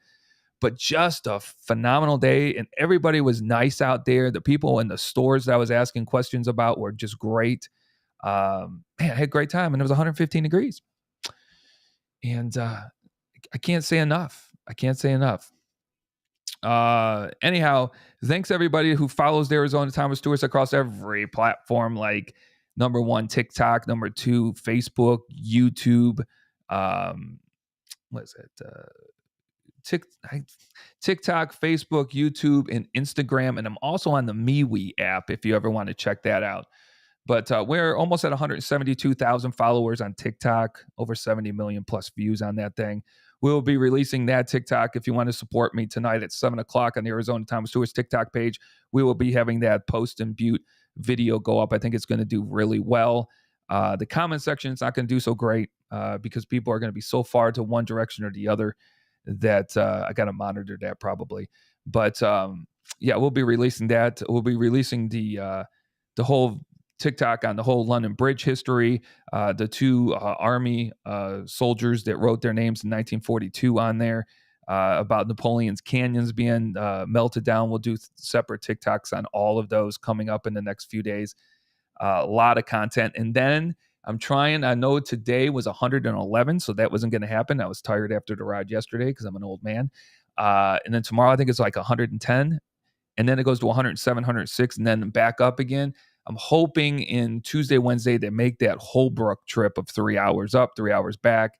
But just a phenomenal day, and everybody was nice out there. The people in the stores that I was asking questions about were just great. Man, I had a great time, and it was 115 degrees. And I can't say enough. Anyhow, thanks everybody who follows the Arizona Timeless Tourist across every platform, like number 1, TikTok, number 2, Facebook, YouTube. What is it? TikTok, Facebook, YouTube, and Instagram. And I'm also on the MeWe app if you ever want to check that out. But we're almost at 172,000 followers on TikTok, over 70 million plus views on that thing. we'll be releasing that TikTok. If you want to support me tonight at 7 o'clock on the Arizona Thomas Stewart's TikTok page, we will be having that Poston Butte video go up. I think it's going to do really well. The comment section is not going to do so great because people are going to be so far to one direction or the other that I got to monitor that probably. But yeah, we'll be releasing that. We'll be releasing the whole TikTok on the whole London Bridge history, the two Army soldiers that wrote their names in 1942 on there, about Napoleon's canyons being melted down. We'll do separate TikToks on all of those coming up in the next few days. A lot of content. And then I know today was 111, so that wasn't going to happen. I was tired after the ride yesterday because I'm an old man. And then tomorrow, I think it's like 110. And then it goes to 107, 106, and then back up again. I'm hoping in Tuesday, Wednesday, they make that Holbrook trip of 3 hours up, 3 hours back.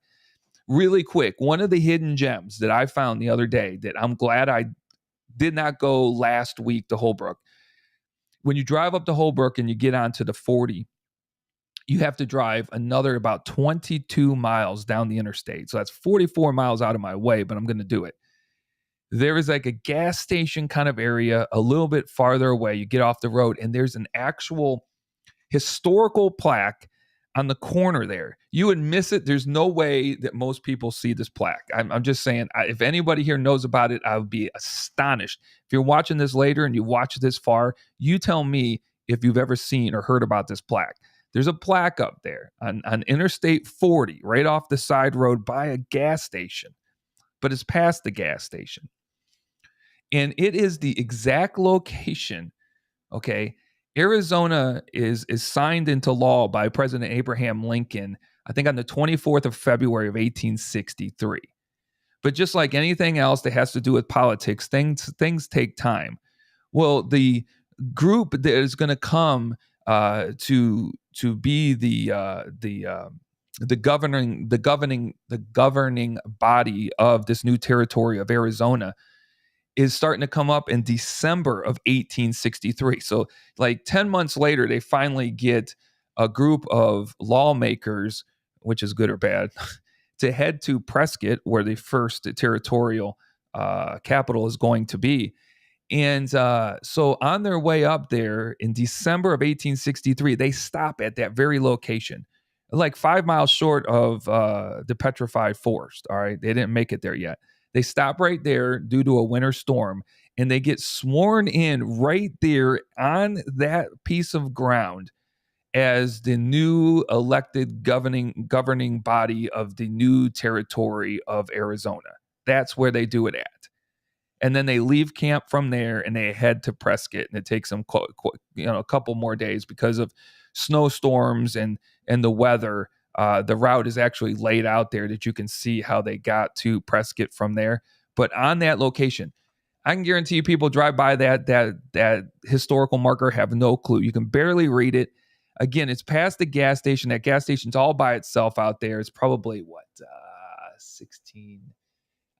Really quick, one of the hidden gems that I found the other day that I'm glad I did not go last week to Holbrook. When you drive up to Holbrook and you get onto the 40, you have to drive another about 22 miles down the interstate. So that's 44 miles out of my way, but I'm going to do it. There is like a gas station kind of area a little bit farther away. You get off the road and there's an actual historical plaque on the corner there. You would miss it. There's no way that most people see this plaque. I'm just saying, if anybody here knows about it, I would be astonished. If you're watching this later and you watch this far, you tell me if you've ever seen or heard about this plaque. There's a plaque up there on Interstate 40, right off the side road by a gas station, but it's past the gas station. And it is the exact location, okay? Arizona is signed into law by President Abraham Lincoln, I think on the 24th of February of 1863. But just like anything else that has to do with politics, things take time. Well, the group that is going to come to be the governing body of this new territory of Arizona is starting to come up in December of 1863. So like 10 months later, they finally get a group of lawmakers, which is good or bad, to head to Prescott, where the first territorial capital is going to be. And so on their way up there in December of 1863, they stop at that very location, like 5 miles short of the petrified forest. All right. They didn't make it there yet. They stop right there due to a winter storm, and they get sworn in right there on that piece of ground as the new elected governing body of the new territory of Arizona. That's where they do it at. And then they leave camp from there and they head to Prescott, and it takes them a couple more days because of snowstorms and the weather. The route is actually laid out there that you can see how they got to Prescott from there. But on that location, I can guarantee you people drive by that historical marker, have no clue. You can barely read it. Again, it's past the gas station. That gas station's all by itself out there. It's probably 16,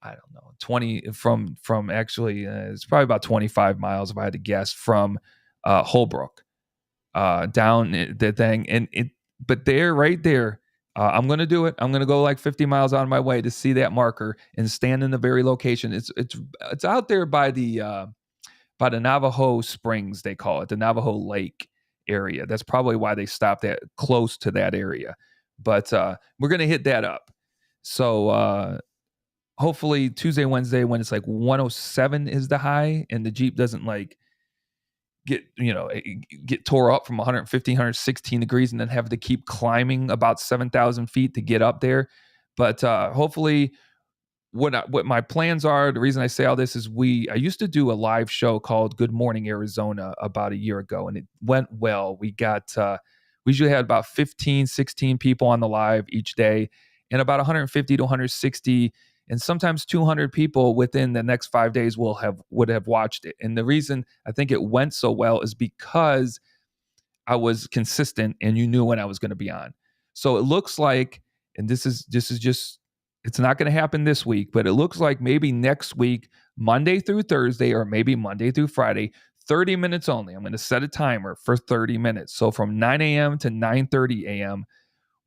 I don't know, 20 from actually, it's probably about 25 miles if I had to guess from Holbrook down the thing. But there, right there, I'm going to do it. I'm going to go like 50 miles out of my way to see that marker and stand in the very location. It's out there by the Navajo Springs, they call it, the Navajo Lake area. That's probably why they stopped at close to that area. But we're going to hit that up. So hopefully Tuesday, Wednesday, when it's like 107 is the high and the Jeep doesn't like get tore up from 115, 116 degrees and then have to keep climbing about 7,000 feet to get up there. But hopefully what my plans are, the reason I say all this is I used to do a live show called Good Morning Arizona about a year ago, and it went well. We usually had about 15, 16 people on the live each day, and about 150 to 160 and sometimes 200 people within the next 5 days would have watched it. And the reason I think it went so well is because I was consistent and you knew when I was going to be on. So it looks like, and this is just, it's not going to happen this week, but it looks like maybe next week, Monday through Thursday, or maybe Monday through Friday, 30 minutes only. I'm going to set a timer for 30 minutes. So from 9 a.m. to 9:30 a.m.,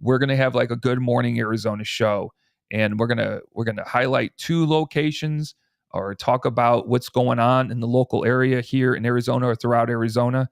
we're going to have like a Good Morning Arizona show. and we're gonna highlight 2 locations or talk about what's going on in the local area here in Arizona or throughout Arizona.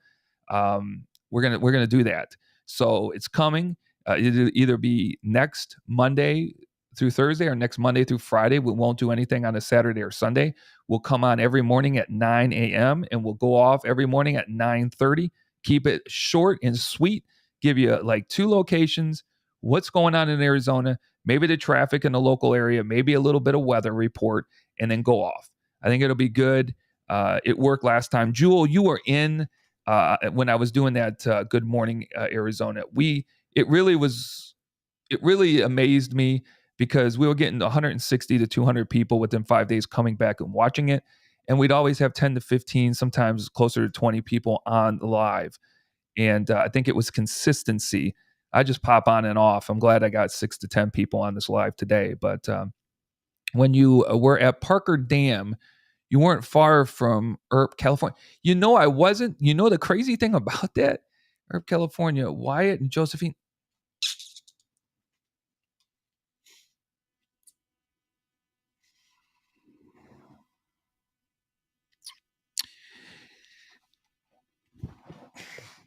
We're gonna do that. So it's coming. It'll either be next Monday through Thursday or next Monday through Friday. We won't do anything on a Saturday or Sunday. We'll come on every morning at 9 a.m. and we'll go off every morning at 9:30. Keep it short and sweet. Give you like 2 locations, what's going on in Arizona, maybe the traffic in the local area, maybe a little bit of weather report, and then go off. I think it'll be good. It worked last time. Jewel, you were in when I was doing that Good Morning Arizona. It really was it really amazed me because we were getting 160 to 200 people within 5 days coming back and watching it, and we'd always have 10 to 15, sometimes closer to 20 people on live. And I think it was consistency. I just pop on and off. I'm glad I got 6 to 10 people on this live today. But when you were at Parker Dam, you weren't far from Earp, California. I wasn't. The crazy thing about that, Earp, California, Wyatt and Josephine.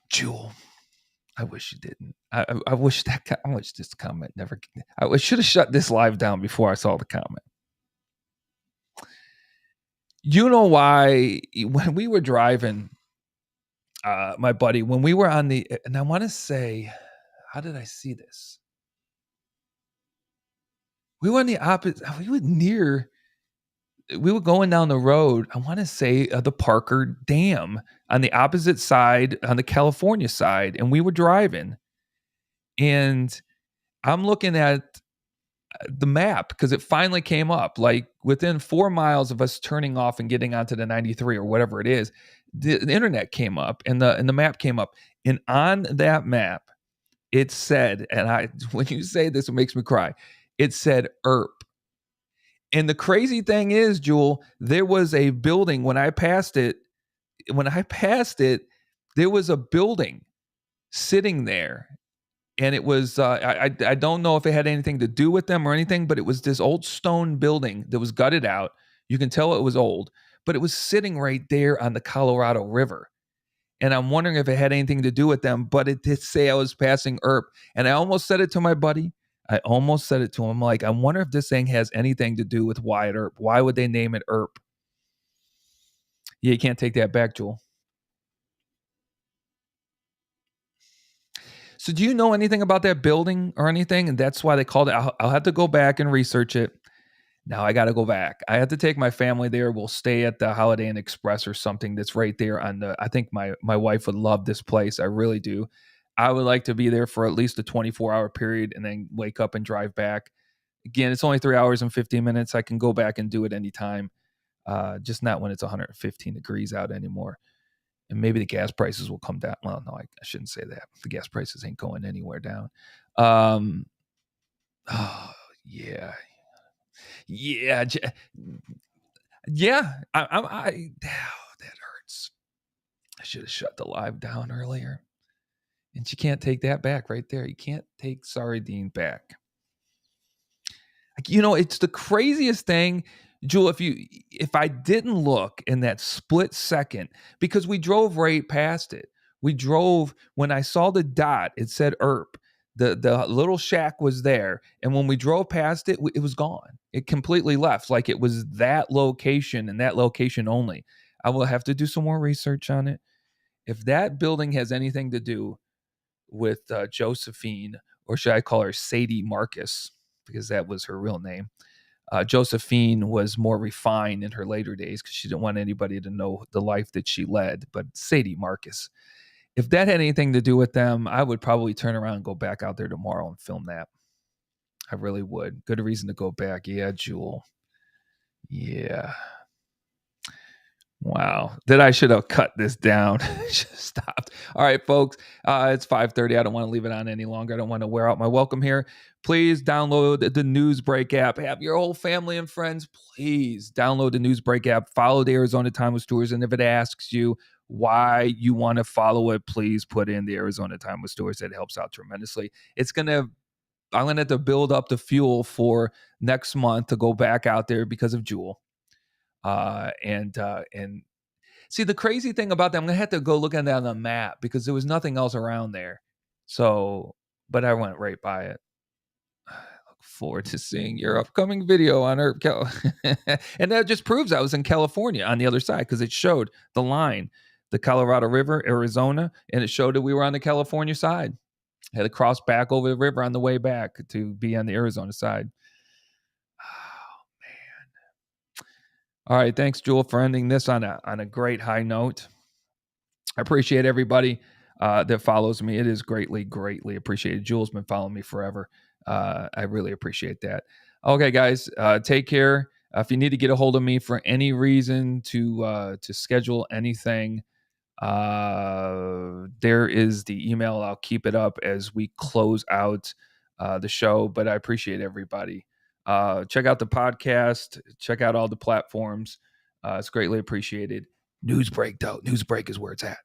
Jewel, I wish you didn't. I wish this comment never. I should have shut this live down before I saw the comment. You know why? When we were driving, my buddy, when we were on the, and I want to say, how did I see this? We were on the opposite. We were going down the road. I want to say the Parker Dam on the opposite side, on the California side, and we were driving, and I'm looking at the map because it finally came up. Like within 4 miles of us turning off and getting onto the 93 or whatever it is, the internet came up and the map came up, and on that map it said, and when you say this, it makes me cry. It said Earp. And the crazy thing is, Jewel, there was a building when I passed it. There was a building sitting there, and it was I don't know if it had anything to do with them or anything, but it was this old stone building that was gutted out. You can tell it was old, but it was sitting right there on the Colorado River. And I'm wondering if it had anything to do with them, but it did say I was passing Earp. And I almost said it to my buddy. I almost said it to him. Like, I wonder if this thing has anything to do with Wyatt Earp. Why would they name it Earp? Yeah, you can't take that back, Jewel. So do you know anything about that building or anything? And that's why they called it. I'll have to go back and research it. Now I got to go back. I have to take my family there. We'll stay at the Holiday Inn Express or something that's right there on the, I think my wife would love this place. I really do. I would like to be there for at least a 24-hour period and then wake up and drive back. Again, it's only 3 hours and 15 minutes. I can go back and do it anytime. Just not when it's 115 degrees out anymore. And maybe the gas prices will come down. Well, no, I shouldn't say that. The gas prices ain't going anywhere down. Oh, yeah. Yeah. Yeah. That hurts. I should have shut the live down earlier. And you can't take that back right there. You can't take Sorry Dean back. It's the craziest thing, Jewel. If I didn't look in that split second, because we drove right past it. We drove when I saw the dot, it said Earp. The little shack was there, and when we drove past it, it was gone. It completely left, like it was that location and that location only. I will have to do some more research on it. If that building has anything to do with Josephine, or should I call her Sadie Marcus, because that was her real name. Josephine was more refined in her later days because she didn't want anybody to know the life that she led. But Sadie Marcus, if that had anything to do with them, I would probably turn around and go back out there tomorrow and film that. I really would. Good reason to go back. Yeah, Jewel. Yeah. Wow. That I should have cut this down. Stopped. All right, folks. It's 5:30. I don't want to leave it on any longer. I don't want to wear out my welcome here. Please download the Newsbreak app. Have your whole family and friends, please download the Newsbreak app. Follow the Arizona Timeless Tours. And if it asks you why you want to follow it, please put in the Arizona Timeless Tours. That helps out tremendously. It's going to I'm going to have to build up the fuel for next month to go back out there because of Jewel. And see, the crazy thing about that, I'm going to have to go look at that on the map because there was nothing else around there. So, but I went right by it. I look forward to seeing your upcoming video on Earth. And that just proves I was in California on the other side because it showed the line, the Colorado River, Arizona, and it showed that we were on the California side. I had to cross back over the river on the way back to be on the Arizona side. Oh, man. All right. Thanks, Jewel, for ending this on a great high note. I appreciate everybody that follows me. It is greatly, greatly appreciated. Jewel's been following me forever. I really appreciate that. Okay, guys, take care. If you need to get a hold of me for any reason to schedule anything, there is the email. I'll keep it up as we close out the show, but I appreciate everybody. Check out the podcast. Check out all the platforms. It's greatly appreciated. News break, though. News break is where it's at.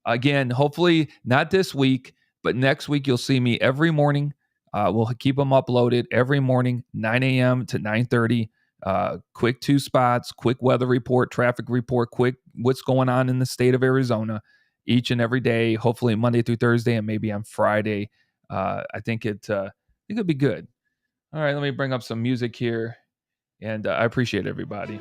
Again, hopefully not this week, but next week you'll see me every morning. We'll keep them uploaded every morning, 9 a.m. to 9:30. Quick 2 spots, quick weather report, traffic report, quick what's going on in the state of Arizona each and every day, hopefully Monday through Thursday and maybe on Friday. I think it'll be good. All right, let me bring up some music here, and I appreciate everybody.